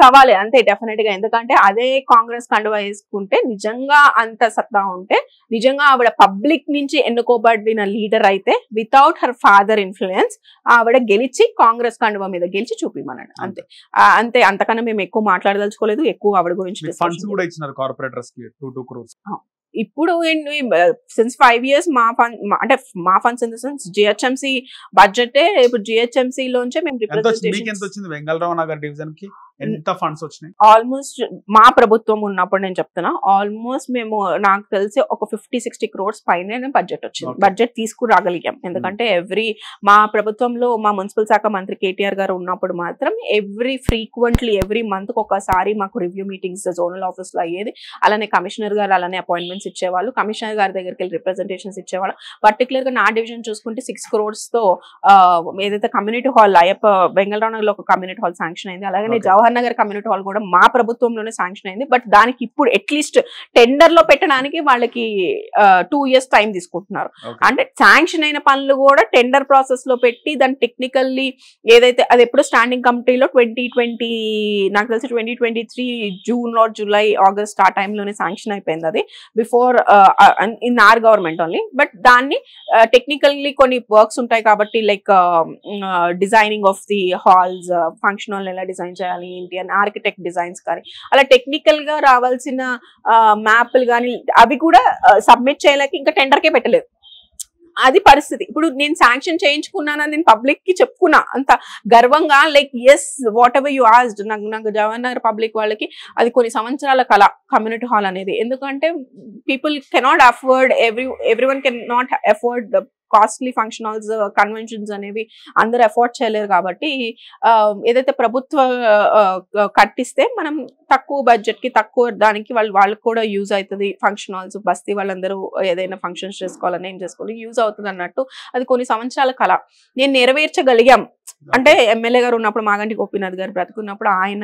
సవాలే అంతే డెఫినెట్ గా. ఎందుకంటే అదే కాంగ్రెస్ కండువా వేసుకుంటే, నిజంగా అంత సత్తా ఉంటే, నిజంగా ఆవిడ పబ్లిక్ నుంచి ఎన్నుకోబడిన లీడర్ అయితే వితౌట్ హర్ ఫాదర్ ఇన్ఫ్లుయెన్స్ ఆవిడ గెలిచి కాంగ్రెస్ కండువా మీద గెలిచి చూపిమనండి అంతే. అంతే, అంతకన్నా మేము ఎక్కువ మాట్లాడదలుచుకోలేదు. ఎక్కువ ఆవిడ గురించి ఫండ్స్ కూడా ఇచ్చినారు కార్పొరేటర్స్ కి 2 crores. ఇప్పుడు సిన్స్ 5 years మా ఫండ్, అంటే మా funds in the sense GHMC budget, ఇప్పుడు జిహెచ్ఎంసీ లోంచే మేము రిప్రజెంటేషన్ వెంగళరావు నగర్ డివిజన్ కి ఎంత ఫండ్స్ వచ్చినాయి? ఆల్మోస్ట్ మా ప్రభుత్వం ఉన్నప్పుడు నేను చెప్తున్నా, ఆల్మోస్ట్ మేము నాకు తెలిసి ఒక 50-60 crores పైన బడ్జెట్ వచ్చింది. బడ్జెట్ తీసుకురాగలిగాం. ఎందుకంటే మా ప్రభుత్వంలో మా మున్సిపల్ శాఖ మంత్రి కేటీఆర్ గారు ఉన్నప్పుడు మాత్రం ఫ్రీక్వెంట్లీ ఎవ్రీ మంత్ ఒకసారి మాకు రివ్యూ మీటింగ్స్ జోనల్ ఆఫీస్ లో అయ్యేది. అలానే కమిషనర్ గారు అలానే అపాయింట్మెంట్స్ ఇచ్చేవాళ్ళు, కమిషనర్ గారి దగ్గరికి వెళ్ళి రిప్రజెంటేషన్స్ ఇచ్చేవాళ్ళు. పర్టికులర్ గా నా డివిజన్ చూసుకుంటే 6 crores తో ఏదైతే కమ్యూనిటీ హాల్ వెంగళరావు నగర్ లో ఒక కమ్యూనిటీ హాల్ శాంక్షన్ అయింది. అలాగే జవహర్ నగర్ కమ్యూనిటీ హాల్ కూడా మా ప్రభుత్వంలోనే శాంక్షన్ అయింది. బట్ దానికి ఇప్పుడు అట్లీస్ట్ టెండర్ లో పెట్టడానికి వాళ్ళకి 2 years టైం తీసుకుంటున్నారు. అంటే శాంక్షన్ అయిన పనులు కూడా టెండర్ ప్రాసెస్ లో పెట్టి దాని టెక్నికల్లీ ఏదైతే అది ఎప్పుడు స్టాండింగ్ కమిటీలో 2020 నాకు తెలిసి 2023 జూన్ లో జూలై ఆగస్ట్ ఆ టైంలోనే శాంక్షన్ అయిపోయింది. అది before in our government only. But దాన్ని టెక్నికల్లీ కొన్ని వర్క్స్ ఉంటాయి కాబట్టి, like designing of the halls, function hall ఎలా డిజైన్ చేయాలి ఏంటి అని, ఆర్కిటెక్ట్ డిజైన్స్ కానీ అలా టెక్నికల్ గా రావాల్సిన మ్యాప్లు కానీ అవి కూడా సబ్మిట్ చేయలేక ఇంకా టెండర్కే పెట్టలేదు. అది పరిస్థితి. ఇప్పుడు నేను శాంక్షన్ చేయించుకున్నానని నేను పబ్లిక్ కి చెప్పుకున్నా అంత గర్వంగా, like yes whatever you asked. నాకు జవహర్ నగర్ పబ్లిక్ వాళ్ళకి అది కొన్ని సంవత్సరాల కళ కమ్యూనిటీ హాల్ అనేది. ఎందుకంటే people cannot afford, everyone can not afford costly function halls, conventions అనేవి అందరూ అఫోర్డ్ చేయలేరు. కాబట్టి ఏదైతే ప్రభుత్వ కట్టిస్తే మనం తక్కువ బడ్జెట్ కి తక్కువ దానికి వాళ్ళకి కూడా యూజ్ అవుతుంది. ఫంక్షన్ హాల్స్ బస్తీ వాళ్ళందరూ ఏదైనా ఫంక్షన్స్ చేసుకోవాలని ఏం చేసుకోవాలి యూజ్ అవుతుంది అన్నట్టు అది కొన్ని సంవత్సరాల కళ నేను నెరవేర్చగలిగాం. అంటే ఎమ్మెల్యే గారు ఉన్నప్పుడు, మాగంటి గోపీనాథ్ గారు బ్రతుకున్నప్పుడు ఆయన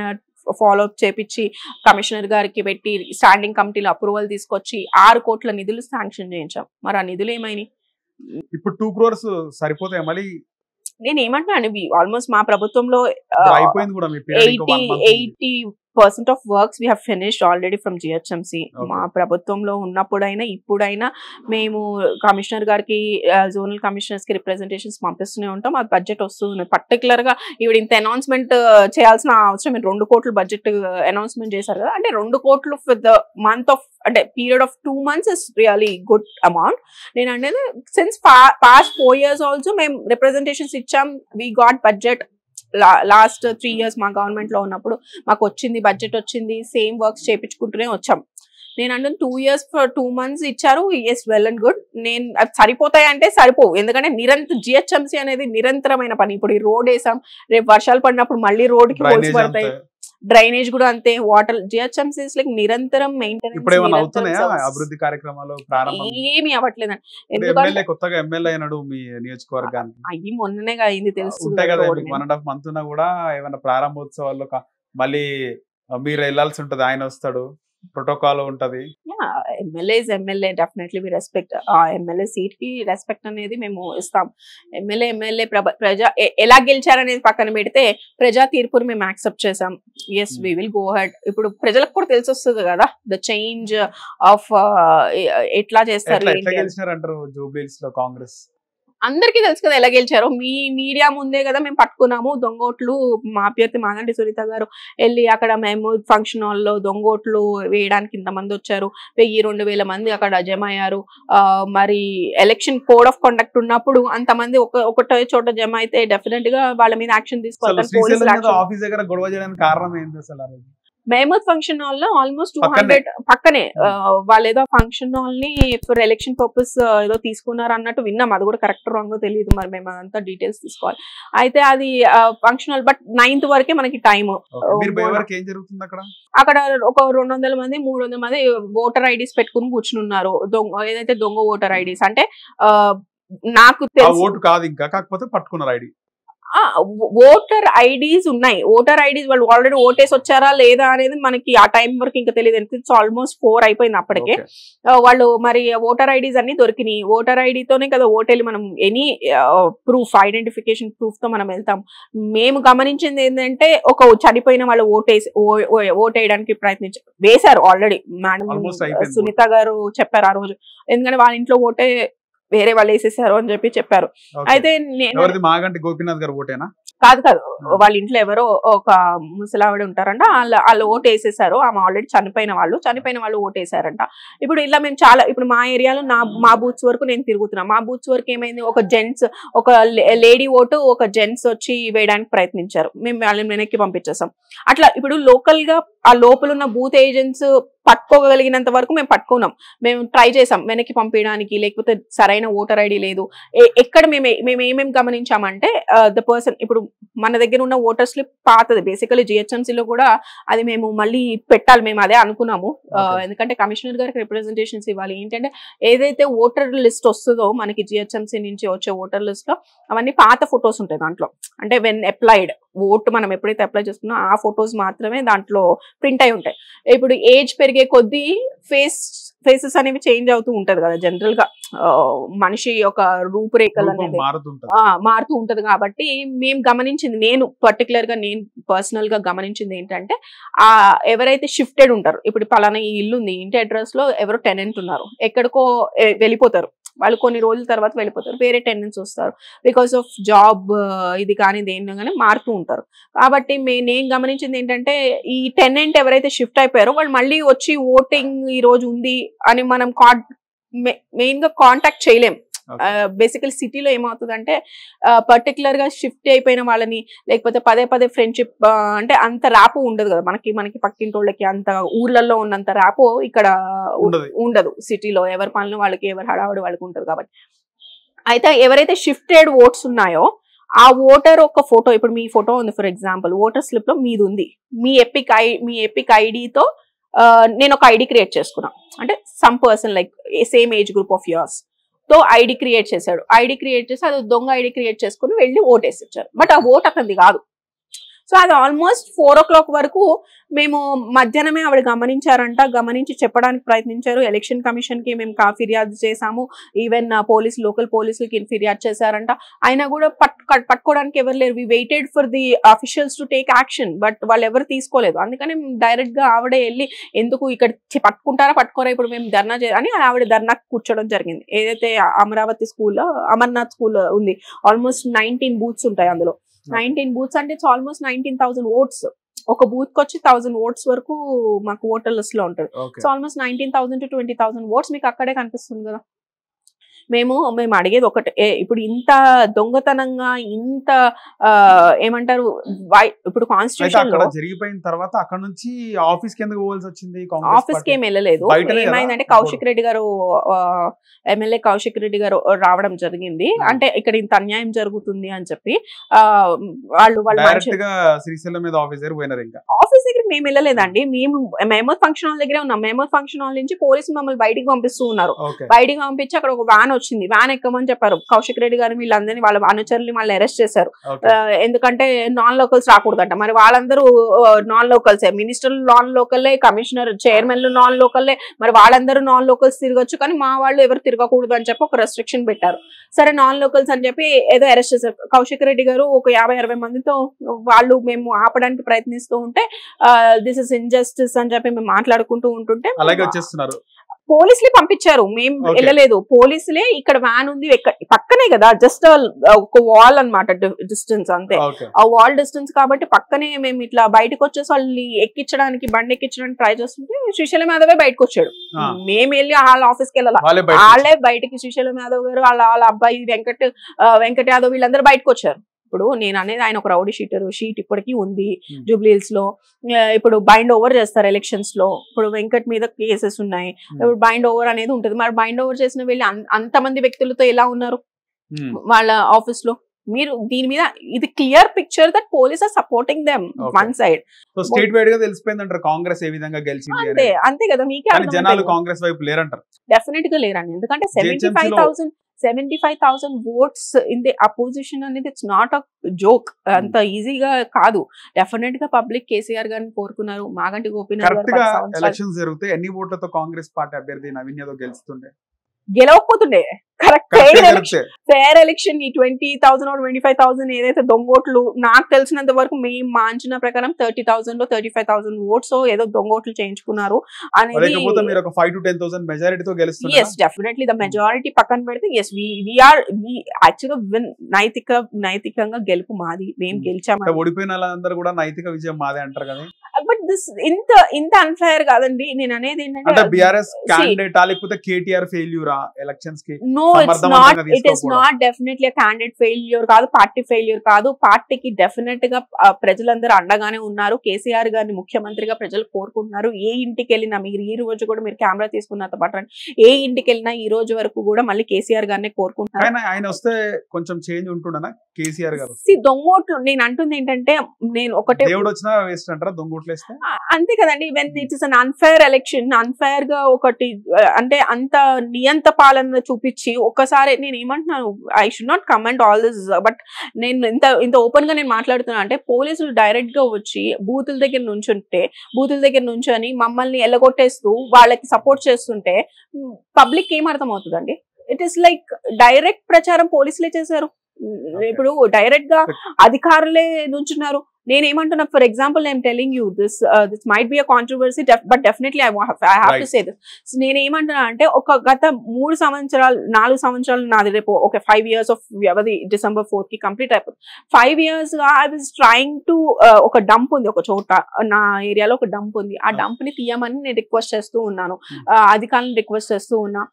ఫాలో అప్ చేపించి కమిషనర్ గారికి పెట్టి స్టాండింగ్ కమిటీలో అప్రూవల్ తీసుకొచ్చి 6 కోట్ల నిధులు శాంక్షన్ చేయించాం. మరి ఆ నిధులు ఏమైనాయి? ఇప్పుడు 2 crores సరిపోతాయి? మళ్ళీ నేను ఏమంటున్నాను, ఆల్మోస్ట్ మా ప్రభుత్వంలో అయిపోయింది కూడా. 80% of works we have finished already from GHMC. మా ప్రభుత్వంలో ఉన్నప్పుడైనా ఇప్పుడైనా మేము కమిషనర్ గారికి, జోనల్ కమిషనర్స్ కి రిప్రజెంటేషన్స్ పంపిస్తూనే ఉంటాం. ఆ బడ్జెట్ వస్తుంది. పర్టికులర్ గా ఈవిడ ఇంత అనౌన్స్మెంట్ చేయాల్సిన అవసరం, 2 కోట్ల బడ్జెట్ అనౌన్స్మెంట్ చేశారు కదా, అంటే 2 కోట్లు ఫర్ ద మంత్ ఆఫ్, అంటే period of 2 months is really good amount. నేను అనేది సిన్స్ పాస్ట్ 4 years ఆల్సో మేము రిప్రజెంటేషన్స్ ఇచ్చాం. We got budget. Last 3 years మా గవర్నమెంట్ లో ఉన్నప్పుడు మాకు వచ్చింది, బడ్జెట్ వచ్చింది, సేమ్ వర్క్స్ చేయించుకుంటూనే వచ్చాం. నేను అంటే 2 years for 2 months ఇచ్చారు. Yes, well and good. నేను అది సరిపోతాయి అంటే సరిపోవు. ఎందుకంటే జిహెచ్ఎంసీ అనేది నిరంతరమైన పని. ఇప్పుడు ఈ రోడ్ వేసాం, రేపు వర్షాలు పడినప్పుడు మళ్ళీ రోడ్ కి హోల్స్ పడతాయి. డ్రైనేజ్ కూడా అంతే. వాటర్ జిహెచ్ఎంసీ లైక్ నిరంతరం మెయింటెనెన్స్. అభివృద్ధి కార్యక్రమాలు ఏమి అవ్వట్లేదండి. ఎందుకంటే కొత్తగా ఎమ్మెల్యే అయినాడు మీ నియోజకవర్గానికి. అయ్యి మొన్ననే అయింది, తెలుసు. 1.5 months ఉన్నా కూడా ఏమైనా ప్రారంభోత్సవాల్లో మళ్ళీ మీరు వెళ్ళాల్సి ఉంటది, ఆయన వస్తాడు, ప్రోటోకాల్ ఉంటది. MLA definitely we respect. ఆ ఎమ్మెల్యే సీట్ కి రెస్పెక్ట్ అనేది మేము ఇస్తాం. ఎమ్మెల్యే ప్రజా ఎలా గెలిచారనేది పక్కన పెడితే ప్రజా తీర్పుని మేము యాక్సెప్ట్ చేసాం. Yes, we will go head. ఇప్పుడు ప్రజలకు కూడా తెలిసి వస్తుంది కదా ద చేంజ్ ఆఫ్ ఎట్లా చేస్తారు. అంటారు జూబ్లీహిల్స్ లో కాంగ్రెస్ అందరికీ తెలుసు కదా ఎలా గెలిచారో. మీ మీడియా ముందే కదా మేము పట్టుకున్నాము దొంగోట్లు. మా అభ్యర్థి మాగంటి సునీత గారు వెళ్ళి అక్కడ మేము ఫంక్షన్ హాల్లో దొంగోట్లు వేయడానికి ఇంతమంది వచ్చారు, 1000-2000 మంది అక్కడ జమ అయ్యారు. మరి ఎలక్షన్ కోడ్ ఆఫ్ కండక్ట్ ఉన్నప్పుడు అంతమంది ఒకటే చోట జమ అయితే డెఫినెట్ గా వాళ్ళ మీద యాక్షన్ తీసుకోవాలి. మహమూద్ ఫంక్షన్ హాల్ లో ఆల్మోస్ట్ 200 పక్కనే వాళ్ళు ఏదో ఫంక్షన్ హాల్ ని ఫర్ ఎలక్షన్ పర్పస్ ఏదో తీసుకున్నారు అన్నట్టు విన్నాం. అది కూడా కరెక్ట్ రాంగ్ తెలియదు, మరి మేము అదంతా డీటెయిల్స్ తీసుకోవాలి. అయితే అది ఫంక్షన్ హాల్, బట్ 9th వరకే మనకి టైమ్. అక్కడ ఒక 200 మంది 300 మంది ఓటర్ ఐడీస్ పెట్టుకుని కూర్చున్నారు. ఏదైతే దొంగ ఓటర్ ఐడీస్ అంటే నాకు తెలుసు ఓటు కాదు ఇంకా, కాకపోతే పట్టుకున్నారు ఐడి. ఓటర్ ఐడీస్ ఉన్నాయి. ఓటర్ ఐడీస్ వాళ్ళు ఆల్రెడీ ఓటేసి వచ్చారా లేదా అనేది మనకి ఆ టైం వరకు ఇంకా తెలియదు. ఇట్స్ ఆల్మోస్ట్ 4 అయిపోయింది అప్పటికే. వాళ్ళు మరి ఓటర్ ఐడీస్ అన్ని దొరికినాయి. ఓటర్ ఐడితోనే కదా ఓటేళ్ళు మనం ఎనీ ప్రూఫ్, ఐడెంటిఫికేషన్ ప్రూఫ్ తో మనం వెళ్తాం. మేము గమనించింది ఏంటంటే ఒక చనిపోయిన వాళ్ళు ఓటేయడానికి వేశారు ఆల్రెడీ. మేడం సునీత గారు చెప్పారు ఆ రోజు, ఎందుకంటే వాళ్ళ ఇంట్లో ఓటే వేరే వాళ్ళు వేసేసారు అని చెప్పారు. అయితే మాగంటి గోపీనాథ్ గారు ఓటేనా? కాదు వాళ్ళ ఇంట్లో ఎవరో ఒక ముసలావిడ ఉంటారంట, వాళ్ళు ఓటు వేసేసారు. ఆమె ఆల్రెడీ చనిపోయిన వాళ్ళు ఓటేసారంట. ఇప్పుడు ఇలా మేము చాలా, ఇప్పుడు మా ఏరియాలో మా బూత్స్ వరకు నేను తిరుగుతున్నా. మా బూత్స్ వరకు ఏమైంది, ఒక జెంట్స్, ఒక లేడీ ఓటు ఒక జెంట్స్ వచ్చి వేయడానికి ప్రయత్నించారు. మేము వాళ్ళని వెనక్కి పంపించేసాం. అట్లా ఇప్పుడు లోకల్ గా ఆ లోపల ఉన్న బూత్ ఏజెంట్స్ పట్టుకోగలిగినంత వరకు మేము పట్టుకున్నాం. మేము ట్రై చేసాం వెనక్కి పంపించడానికి, లేకపోతే సరైన ఓటర్ ఐడి లేదు. ఎక్కడ మేము ఏమేమి గమనించామంటే ద పర్సన్, ఇప్పుడు మన దగ్గర ఉన్న ఓటర్ స్లిప్ పాతది, బేసికలీ జిహెచ్ఎంసీలో కూడా అది మేము మళ్ళీ పెట్టాలి, మేము అదే అనుకున్నాము. ఎందుకంటే కమిషనర్ గారికి రిప్రజెంటేషన్స్ ఇవ్వాలి. ఏంటంటే ఏదైతే ఓటర్ లిస్ట్ వస్తుందో మనకి జిహెచ్ఎంసీ నుంచి వచ్చే ఓటర్ లిస్ట్ లో అవన్నీ పాత ఫొటోస్ ఉంటాయి దాంట్లో. అంటే వెన్ అప్లైడ్ ఓటు మనం ఎప్పుడైతే అప్లై చేసుకున్నా ఆ ఫొటోస్ మాత్రమే దాంట్లో ప్రింట్ అయి ఉంటాయి. ఇప్పుడు ఏజ్ పెరిగే కొద్దీ ఫేసెస్ అనేవి చేంజ్ అవుతూ ఉంటది కదా, జనరల్ గా మనిషి యొక్క రూపురేఖలు అనేది మారుతూ ఉంటది. కాబట్టి మేము గమనించింది, నేను పర్సనల్ గా గమనించింది ఏంటంటే ఎవరైతే షిఫ్టెడ్ ఉంటారు, ఇప్పుడు పలానా ఈ ఇల్లు ఉంది, ఇంటి అడ్రస్ లో ఎవరో టెనెంట్ ఉన్నారు, ఎక్కడికో వెళ్ళిపోతారు వాళ్ళు, కొన్ని రోజుల తర్వాత వెళ్ళిపోతారు, వేరే టెనెంట్స్ వస్తారు, బికాస్ ఆఫ్ జాబ్ ఇది కానీ దేనిలో కానీ మారుతూ ఉంటారు. కాబట్టి నేను గమనించింది ఏంటంటే ఈ టెనెంట్ ఎవరైతే షిఫ్ట్ అయిపోయారో వాళ్ళు మళ్ళీ వచ్చి ఓటింగ్ ఈ రోజు ఉంది అని మనం మెయిన్ గా కాంటాక్ట్ చేయలేం. బేసికల్ సిటీలో ఏమవుతుందంటే పర్టికులర్ గా షిఫ్ట్ అయిపోయిన వాళ్ళని, లేకపోతే పదే ఫ్రెండ్షిప్ అంటే అంత ర్యాపు ఉండదు కదా మనకి పక్కింటోళ్ళకి, అంత ఊర్లలో ఉన్నంత ర్యాపు ఇక్కడ ఉండదు సిటీలో. ఎవరి పనులు వాళ్ళకి, ఎవరి హడావుడి వాళ్ళకి ఉంటది కాబట్టి. అయితే ఎవరైతే షిఫ్టెడ్ ఓట్స్ ఉన్నాయో ఆ ఓటర్ ఒక ఫోటో, ఇప్పుడు మీ ఫోటో ఉంది ఫర్ ఎగ్జాంపుల్, ఓటర్ స్లిప్ లో మీది ఉంది, మీ ఎపిక్ ఐడితో నేను ఒక ఐడి క్రియేట్ చేసుకున్నా. అంటే some person like same age group of yours తో ఐడి క్రియేట్ చేశాడు. ఐడి క్రియేట్ చేసి అది దొంగ ఐడి క్రియేట్ చేసుకుని వెళ్ళి ఓటేసి వచ్చారు. బట్ ఆ ఓట్ అతనిది కాదు. సో అది ఆల్మోస్ట్ 4 o'clock వరకు మేము మధ్యాహ్నమే ఆవిడ గమనించారంట. గమనించి చెప్పడానికి ప్రయత్నించారు. ఎలక్షన్ కమిషన్ కి మేము ఫిర్యాదు చేశాము. ఈవెన్ లోకల్ పోలీసులకి ఫిర్యాదు చేశారంట. అయినా కూడా పట్టుకోవడానికి ఎవరు లేరు. We waited for the officials to take action, but వాళ్ళు ఎవరు తీసుకోలేదు. అందుకని డైరెక్ట్ గా ఆవిడే వెళ్ళి ఎందుకు ఇక్కడ పట్టుకుంటారా పట్టుకోరా, ఇప్పుడు మేము ధర్నా అని ఆవిడ ధర్నాకు కూర్చోవడం జరిగింది. ఏదైతే అమరావతి స్కూల్లో అమర్నాథ్ స్కూల్ ఉంది, ఆల్మోస్ట్ 19 booths ఉంటాయి అందులో. 19 booths అంటే ఇట్స్ ఆల్మోస్ట్ 19,000 votes. ఒక బూత్ కి వచ్చి 1000 votes వరకు మాకు ఓటర్ లిస్ట్ లో ఉంటుంది. సో ఆల్మోస్ట్ 19,000 to 20,000 votes మీకు అక్కడే కనిపిస్తుంది కదా. మేము అడిగేది ఒకటే, ఇప్పుడు ఇంత దొంగతనంగా ఇంత ఏమంటారు, ఇప్పుడు కాన్స్టిట్యూషన్ జరిగిపోయిన తర్వాత అక్కడ నుంచి ఆఫీస్ కి ఎందుకు పోవాల్సి వచ్చింది? ఆఫీస్ కి ఏం వెళ్ళలేదు. ఏమైందంటే కౌశిక్ రెడ్డి గారు, ఎమ్మెల్యే కౌశిక్ రెడ్డి గారు రావడం జరిగింది. అంటే ఇక్కడ ఇంత అన్యాయం జరుగుతుంది అని చెప్పి వాళ్ళు శ్రీశైలం మీద ఆఫీస్ దగ్గరికి మేము వెళ్ళలేదండి. మేము మహమూద్ ఫంక్షన్ హాల్ దగ్గరే ఉన్నాం. మహమూద్ ఫంక్షన్ హాల్ నుంచి పోలీసులు మమ్మల్ని బయటికి పంపిస్తూ ఉన్నారు. బయటికి పంపించి అక్కడ ఒక వ్యాన్ వచ్చింది, వ్యాన్ ఎక్కమని చెప్పారు. కౌశిక్ రెడ్డి గారు వీళ్ళందరినీ, వాళ్ళ అనుచరులు వాళ్ళని అరెస్ట్ చేశారు. ఎందుకంటే నాన్ లోకల్స్ రాకూడదంట. మరి వాళ్ళందరూ నాన్ లోకల్సే, మినిస్టర్లు నాన్ లోకల్లే, కమిషనర్ చైర్మన్లు నాన్ లోకల్లే, మరి వాళ్ళందరూ నాన్ లోకల్స్ తిరగొచ్చు, కానీ మా వాళ్ళు ఎవరు తిరగకూడదు అని చెప్పి ఒక రెస్ట్రిక్షన్ పెట్టారు. సరే నాన్ లోకల్స్ అని చెప్పి ఏదో అరెస్ట్ చేశారు. కౌశిక్ రెడ్డి గారు ఒక 50-60 మందితో వాళ్ళు మేము ఆపడానికి ప్రయత్నిస్తూ ఉంటే దిస్ ఇస్ ఇంజస్టిస్ అని చెప్పి మేము మాట్లాడుకుంటూ ఉంటుంటే పోలీసులే పంపించారు. మేము వెళ్ళలేదు. పోలీసులే ఇక్కడ వ్యాన్ ఉంది పక్కనే కదా, జస్ట్ ఒక వాల్ అన్నమాట డిస్టెన్స్ అంతే. ఆ వాల్ డిస్టెన్స్ కాబట్టి పక్కనే మేము ఇట్లా బయటకు వచ్చేసి వాళ్ళని ఎక్కించడానికి, బండి ఎక్కించడానికి ట్రై చేస్తుంటే శ్రీశైలం యాదవే బయటకు వచ్చాడు. మేము వెళ్ళి వాళ్ళ ఆఫీస్కి వెళ్ళాలి, వాళ్ళే బయటకి శ్రీశైలం యాదవ్ గారు వాళ్ళ అబ్బాయి వెంకట్ యాదవ్ వీళ్ళందరూ బయటకు వచ్చారు. ఇప్పుడు నేను అనేది ఆయన ఒక రౌడీ షీట్ ఇప్పటికీ ఉంది జూబ్లీహిల్స్ లో. ఇప్పుడు బైండ్ ఓవర్ చేస్తారు ఎలక్షన్స్ లో. ఇప్పుడు వెంకట్ మీద కేసెస్ ఉన్నాయి. ఇప్పుడు బైండ్ ఓవర్ అనేది ఉంటుంది. మరి బైండ్ ఓవర్ చేసిన వీళ్ళు అంతమంది వ్యక్తులతో ఎలా ఉన్నారు వాళ్ళ ఆఫీస్ లో? మీరు దీని మీద ఇది clear picture that police are supporting them one side. So statewide గా తెలిసిపోయింది అంటారు కాంగ్రెస్ ఏ విధంగా గెలిచింది. అంతే కదా, మీకే జనాలు కాంగ్రెస్ వైపు లేరంటారు. డెఫినెట్ గా లేరండి. ఎందుకంటే 75,000 votes in the opposition అనేది ఇట్స్ నాట్ అ జోక్. అంత ఈజీగా కాదు. డెఫినెట్ గా పబ్లిక్ కేసీఆర్ గారిని కోరుకున్నారు. మాగంటి గోపీనాథ్ గారు ఎలక్షన్స్ జరిగితే ఎన్ని ఓట్లతో కాంగ్రెస్ పార్టీ అభ్యర్థి నవీన్ యాదవ్ గెలుస్తుండే? గెలవకపోతుండే. కరెక్ట్. ఫేర్ ఎలక్షన్ ఈ 20,000 or 25,000 ఏదైతే దొంగోట్లు నాకు తెలిసినంత వరకు మేము మా అంచనా ప్రకారం 30,000 లో 35,000 ఓట్స్ ఏదో దొంగోట్లు చేయించుకున్నారు అనేది. మెజారిటీతో గెలుస్తున్నారు. yes definitely the majority పక్కన పెడితే yes we are యాక్చువల్గా నైతికంగా గెలుపు మాది. మేము గెలిచాము. ఓడిపోయిన వాళ్ళందరూ కూడా నైతిక విజయం మాదే అంటారు కదా. బట్ దిస్ ఇంత అన్ఫేర్ కాదండి. నేను అనేది ఏంటంటే బీఆర్ఎస్ క్యాండిడేట్ లేకపోతే కేటీఆర్ ఫెయిల్యూరా ఎలక్షన్స్ కి? No it's not. It is not definitely candidate failure కాదు, పార్టీ ఫెయిల్యూర్ కాదు. పార్టీకి డెఫినెట్ గా ప్రజలందరూ అండగానే ఉన్నారు. కేసీఆర్ గారిని ముఖ్యమంత్రిగా ప్రజలు కోరుకుంటున్నారు. ఏ ఇంటికి వెళ్ళినా మీరు ఈ రోజు కూడా మీరు కెమెరా తీసుకున్నంత పట్టండి, ఏ ఇంటికి వెళ్ళినా ఈ రోజు వరకు కూడా మళ్ళీ కేసీఆర్ గారిని కోరుకుంటున్నారు. ఆయన వస్తే కొంచెం చేంజ్ ఉంటుండనా కేసీఆర్ గారు? దొంగోట్లు నేను అంటుంది ఏంటంటే, నేను ఒకటే దేవుడు వచ్చినా వేస్ట్ అంటారా దొంగోట్లు వేస్తే? అంతే కదండి. When it is un unfair election, unfair గా ఒకటి అంటే అంత నియంత పాలన చూపించి ఒక్కసారి నేను ఏమంటున్నాను, I should not comment all this, but నేను ఇంత ఓపెన్ గా నేను మాట్లాడుతున్నా అంటే పోలీసులు డైరెక్ట్ గా వచ్చి బూతుల దగ్గర నుంచొని మమ్మల్ని ఎల్లగొట్టేస్తూ వాళ్ళకి సపోర్ట్ చేస్తుంటే పబ్లిక్ ఏం అర్థం అవుతుందండి? ఇట్ ఈస్ లైక్ డైరెక్ట్ ప్రచారం పోలీసులే చేశారు. ఇప్పుడు డైరెక్ట్ గా అధికారులే నుంచున్నారు. నేనేమంటున్నా, for example I'm telling you this might be a controversy but definitely I have to say this. నేనేమంటున్నా అంటే ఒక గత 4 సంవత్సరాలు నాది రేపు ఒక 5 years ఆఫ్ వ్యవధి December 4th కి కంప్లీట్ అయిపోతుంది. 5 years గా ఐ వాజ్ ట్రైంగ్ టు ఒక డంప్ ఉంది ఒక చోట, నా ఏరియాలో ఒక డంప్ ఉంది. ఆ డంప్ ని తీయమని నేను రిక్వెస్ట్ చేస్తూ ఉన్నాను, అధికారులను రిక్వెస్ట్ చేస్తూ ఉన్నా.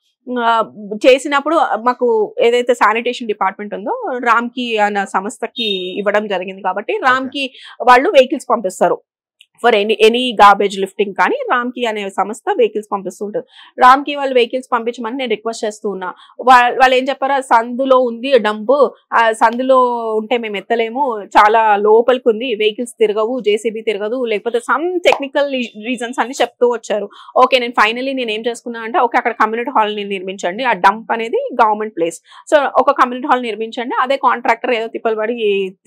చేసినప్పుడు మాకు ఏదైతే శానిటేషన్ డిపార్ట్మెంట్ ఉందో రామ్కి అన్న సంస్థకి ఇవ్వడం జరిగింది. కాబట్టి రామ్కి వాళ్ళు వెహికల్స్ పంపిస్తారు ఫర్ ఎనీ గార్బేజ్ లిఫ్టింగ్. కానీ రామ్కి అనే సంస్థ వెహికల్స్ పంపిస్తూ ఉంటుంది. రామ్కి వాళ్ళు వెహికల్స్ పంపించమని నేను రిక్వెస్ట్ చేస్తూ ఉన్నా. వాళ్ళు ఏం చెప్పారు, సందులో ఉంది డంపు, సందులో ఉంటే మేము ఎత్తలేము, చాలా లోపలికి ఉంది, వెహికల్స్ తిరగవు, జేసీబీ తిరగదు, లేకపోతే సమ్ టెక్నికల్ రీజన్స్ అన్ని చెప్తూ వచ్చారు. ఓకే, నేను ఫైనలీ నేను ఏం చేసుకున్నా అంటే, ఓకే అక్కడ కమ్యూనిటీ హాల్ ని నిర్మించండి, ఆ డంప్ అనేది గవర్నమెంట్ ప్లేస్, సో ఒక కమ్యూనిటీ హాల్ నిర్మించండి, అదే కాంట్రాక్టర్ ఏదో తిప్పలు పడి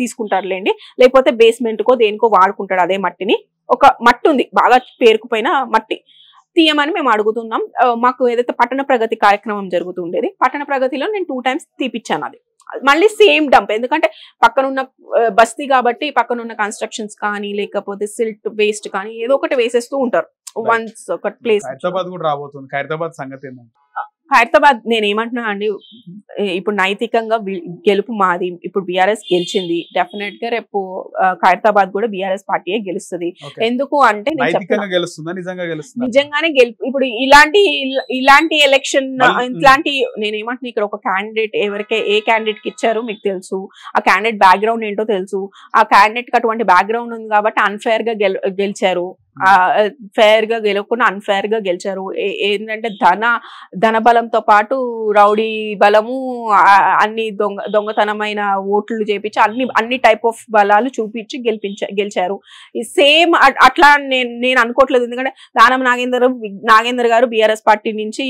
తీసుకుంటారులేండి, లేకపోతే బేస్మెంట్ కో దేనికో వాడుకుంటాడు అదే మట్టిని. ఒక మట్టి ఉంది బాగా పేరుకుపోయిన మట్టి, తీయమని మేము అడుగుతున్నాం. మాకు ఏదైతే పట్టణ ప్రగతి కార్యక్రమం జరుగుతుండేది, పట్టణ ప్రగతిలో నేను 2 times తీపిచ్చాను. అది మళ్ళీ సేమ్ డంప్, ఎందుకంటే పక్కనున్న బస్తీ కాబట్టి పక్కనున్న కన్స్ట్రక్షన్స్ కానీ లేకపోతే సిల్ట్ వేస్ట్ కానీ ఏదో ఒకటి వేసేస్తూ ఉంటారు. వన్స్ ఒక ప్లేస్ హైదరాబాద్ కూడా రాబోతుంది. హైదరాబాద్ సంగతి ఏంటంటే, హైదరాబాద్ నేను ఏమంటున్నా అండి, ఇప్పుడు నైతికంగా గెలుపు మాది. ఇప్పుడు బీఆర్ఎస్ గెలిచింది, డెఫినెట్ గా రేపు హైదరాబాద్ కూడా బీఆర్ఎస్ పార్టీయే గెలుస్తుంది. ఎందుకు అంటే నిజంగానే గెలుపు. ఇప్పుడు ఇలాంటి ఎలక్షన్ ఇట్లాంటి నేను ఏమంటున్నా, ఇక్కడ ఒక క్యాండిడేట్ ఏ క్యాండిడేట్ కి ఇచ్చారో మీకు తెలుసు, ఆ క్యాండిడేట్ బ్యాక్గ్రౌండ్ ఏంటో తెలుసు, ఆ క్యాండిడేట్ కి అటువంటి బ్యాక్గ్రౌండ్ ఉంది కాబట్టి అన్ఫేర్ గా గెలిచారు. ఫేర్ గా గెలవకుండా అన్ఫేర్ గా గెలిచారు. ఏంటంటే ధన బలంతో పాటు రౌడీ బలము, అన్ని దొంగతనమైన ఓట్లు చేపించి అన్ని టైప్ ఆఫ్ బలాలు చూపించి గెలిచారు. సేమ్ అట్లా నేను అనుకోవట్లేదు. ఎందుకంటే దానం నాగేందర్ గారు బీఆర్ఎస్ పార్టీ నుంచి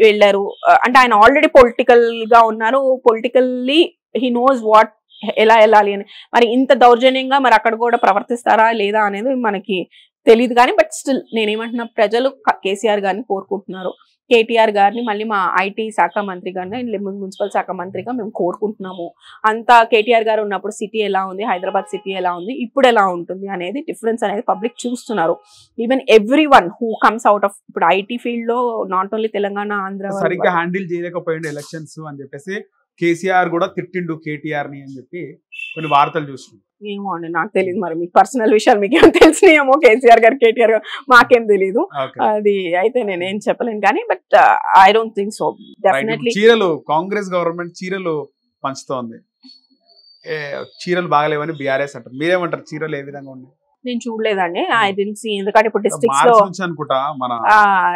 వెళ్ళారు అంటే ఆయన ఆల్రెడీ పొలిటికల్ గా ఉన్నారు, పొలిటికల్లీ హీ నోస్ వాట్ ఎలా వెళ్ళాలి అని. మరి ఇంత దౌర్జన్యంగా మరి అక్కడ కూడా ప్రవర్తిస్తారా లేదా అనేది మనకి తెలియదు. కానీ బట్ స్టిల్ నేనేమంటున్నా, ప్రజలు కేసీఆర్ గారిని కోరుకుంటున్నారు. కేటీఆర్ గారిని మళ్ళీ మా ఐటీ శాఖ మంత్రి గారిని, మున్సిపల్ శాఖ మంత్రిగా మేము కోరుకుంటున్నాము. అంతా కేటీఆర్ గారు ఉన్నప్పుడు సిటీ ఎలా ఉంది, హైదరాబాద్ సిటీ ఎలా ఉంది, ఇప్పుడు ఎలా ఉంటుంది అనేది డిఫరెన్స్ అనేది పబ్లిక్ చూస్తున్నారు. Even every one who comes out of, ఇప్పుడు ఐటీ ఫీల్డ్ లో నాట్ ఓన్లీ తెలంగాణ, ఆంధ్ర సరిగ్గా హ్యాండిల్ చేయలేకపోయింది ఎలక్షన్స్ అని చెప్పేసి కేసీఆర్ కూడా తిట్టిండు కేటీఆర్ ని అని చెప్పి కొన్ని వార్తలు చూస్తున్నాం. ఏమో అండి, నాకు తెలియదు. మరి మీకు పర్సనల్ విషయాలు మీకేమో తెలిసినాయేమో, కేసీఆర్ గారు కేటీఆర్ గారు, మాకేం తెలీదు. అది అయితే నేనేం చెప్పలేను. కానీ but I don't think so. Definitely చీరలు, కాంగ్రెస్ గవర్నమెంట్ చీరలు పంచుతోంది. చీరలు బాగలేవని బీఆర్ఎస్ అంటారు. మీరేమంటారు? చీరలు ఏ విధంగా ఉన్నాయి? నేను చూడలేదండి. I didn't see. ఎందుకంటే ఇప్పుడు డిస్ట్రిక్ట్స్ లో అనుకుంటా మన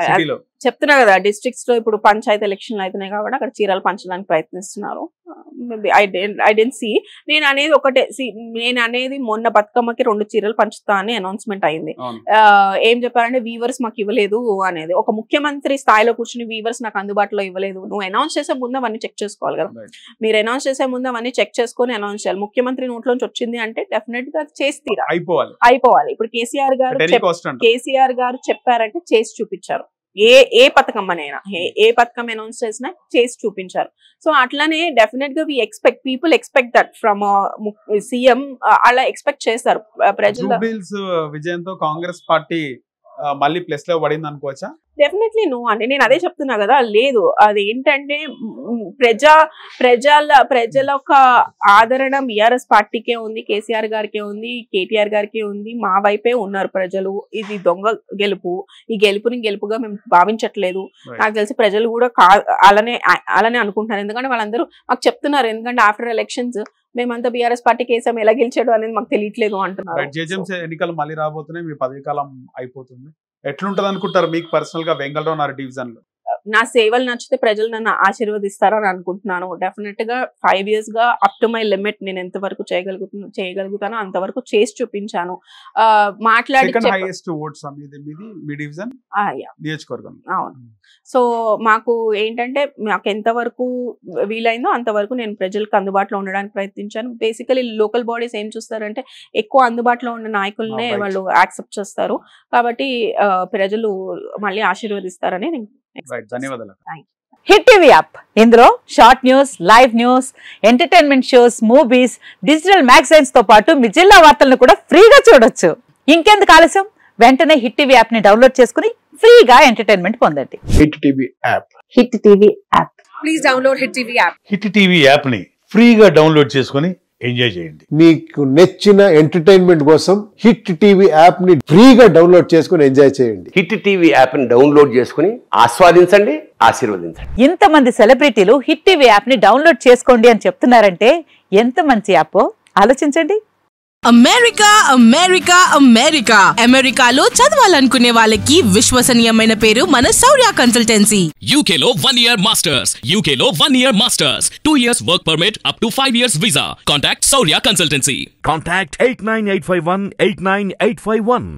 సిటీలో చెప్తున్నా కదా, డిస్ట్రిక్ట్స్ లో ఇప్పుడు పంచాయతీ ఎలక్షన్లు అవుతున్నాయి కాబట్టి అక్కడ చీరలు పంచడానికి ప్రయత్నిస్తున్నారు. I didn't see. నేను అనేది ఒకటే, నేను అనేది మొన్న బతుకమ్మకి 2 చీరలు పంచుతా అని అనౌన్స్మెంట్ అయింది. ఏం చెప్పారంటే వీవర్స్ మాకు ఇవ్వలేదు అనేది. ఒక ముఖ్యమంత్రి స్థాయిలో కూర్చుని వీవర్స్ నాకు అందుబాటులో ఇవ్వలేదు. నువ్వు అనౌన్స్ చేసే ముందు అవన్నీ చెక్ చేసుకోవాలి కదా. మీరు అనౌన్స్ చేసే ముందు అవన్నీ చెక్ చేసుకొని అనౌన్స్ చేయాలి. ముఖ్యమంత్రి నోట్లోంచి వచ్చింది అంటే డెఫినెట్ గా చేసి తీరా అయిపోవాలి. ఇప్పుడు కేసీఆర్ గారు చెప్పారంటే చేసి చూపించారు. ఏ పథకం అనైనా, ఏ పథకం అనౌన్స్ చేసినా చేసి చూపించారు. సో అట్లానే డెఫినెట్ గా people expect that from CM. అలా ఎక్స్పెక్ట్ చేస్తారు ప్రజలు. విజయంతో కాంగ్రెస్ పార్టీ మళ్ళీ ప్లస్ లో పడింది అనుకోవచ్చా? డెఫినెట్లీ నో అండి. నేను అదే చెప్తున్నా కదా. లేదు, అది ఏంటంటే ప్రజల ఒక ఆదరణ బీఆర్ఎస్ పార్టీకే ఉంది, కేసీఆర్ గారికే ఉంది, కేటీఆర్ గారికే ఉంది. మా వైపే ఉన్నారు ప్రజలు. ఇది దొంగ గెలుపు. ఈ గెలుపుగా మేము భావించట్లేదు. నాకు తెలిసి ప్రజలు కూడా అలానే అనుకుంటున్నారు. ఎందుకంటే వాళ్ళందరూ మాకు చెప్తున్నారు, ఎందుకంటే ఆఫ్టర్ ఎలక్షన్స్ మేమంతా బీఆర్ఎస్ పార్టీకి వేసాం, ఎలా గెలిచాడు అనేది మాకు తెలియట్లేదు అంటున్నారు. ఎన్నికలు మళ్ళీ రాబోతున్నాయి, మీ పదవి కాలం అయిపోతుంది. ఎట్లుంటది అనుకుంటారు మీకు పర్సనల్ గా వెంగళరావు డివిజన్ లో? నా సేవలు నచ్చితే ప్రజలు నన్ను ఆశీర్వదిస్తారని అనుకుంటున్నాను. డెఫినెట్ గా 5 years గా అప్ టు మై లిమిట్ నేను ఎంత వరకు చేయగలుగుతానో అంతవరకు చేసి చూపించాను. మాట్లాడి అవును. సో మాకు ఏంటంటే మాకు ఎంతవరకు వీలైందో అంతవరకు నేను ప్రజలకు అందుబాటులో ఉండడానికి ప్రయత్నించాను. బేసికలీ లోకల్ బాడీస్ ఏం చూస్తారంటే ఎక్కువ అందుబాటులో ఉన్న నాయకులనే వాళ్ళు యాక్సెప్ట్ చేస్తారు. కాబట్టి ప్రజలు మళ్ళీ ఆశీర్వదిస్తారని నేను ధన్యవాదాలు. హిట్ టీవీ యాప్, ఇందులో short news, live news, entertainment shows, movies, digital magazines తో పాటు మీ జిల్లా వార్తలను కూడా ఫ్రీగా చూడొచ్చు. ఇంకెందుకు ఆలస్యం, వెంటనే హిట్ టీవీ యాప్ ని డౌన్లోడ్ చేసుకుని ఫ్రీగా ఎంటర్టైన్మెంట్ పొందండి. Hit TV app. Hit TV app. Please download hit TV app. Hit TV app ని ఫ్రీగా డౌన్లోడ్ చేసుకుని ఎంజాయ్ చేయండి. మీకు నచ్చిన ఎంటర్టైన్మెంట్ కోసం హిట్ టీవీ యాప్ ని ఫ్రీగా డౌన్లోడ్ చేసుకుని ఎంజాయ్ చేయండి. హిట్ టీవీ యాప్ ని డౌన్లోడ్ చేసుకుని ఆస్వాదించండి, ఆశీర్వదించండి. ఇంతమంది సెలబ్రిటీలు హిట్ టీవీ యాప్ ని డౌన్లోడ్ చేసుకోండి అని చెప్తున్నారంటే ఎంత మంచి యాప్ ఆలోచించండి. అమెరికా అమెరికా అమెరికా అమెరికాలో చదవాలనుకునే వాళ్ళకి విశ్వసనీయమైన పేరు మన శౌర్య కన్సల్టెన్సీ. UK లో 1 year masters, UK లో 1 year masters, 2 years work permit up to 5 years visa. Contact Shaurya Consultancy. Contact 89851 89851.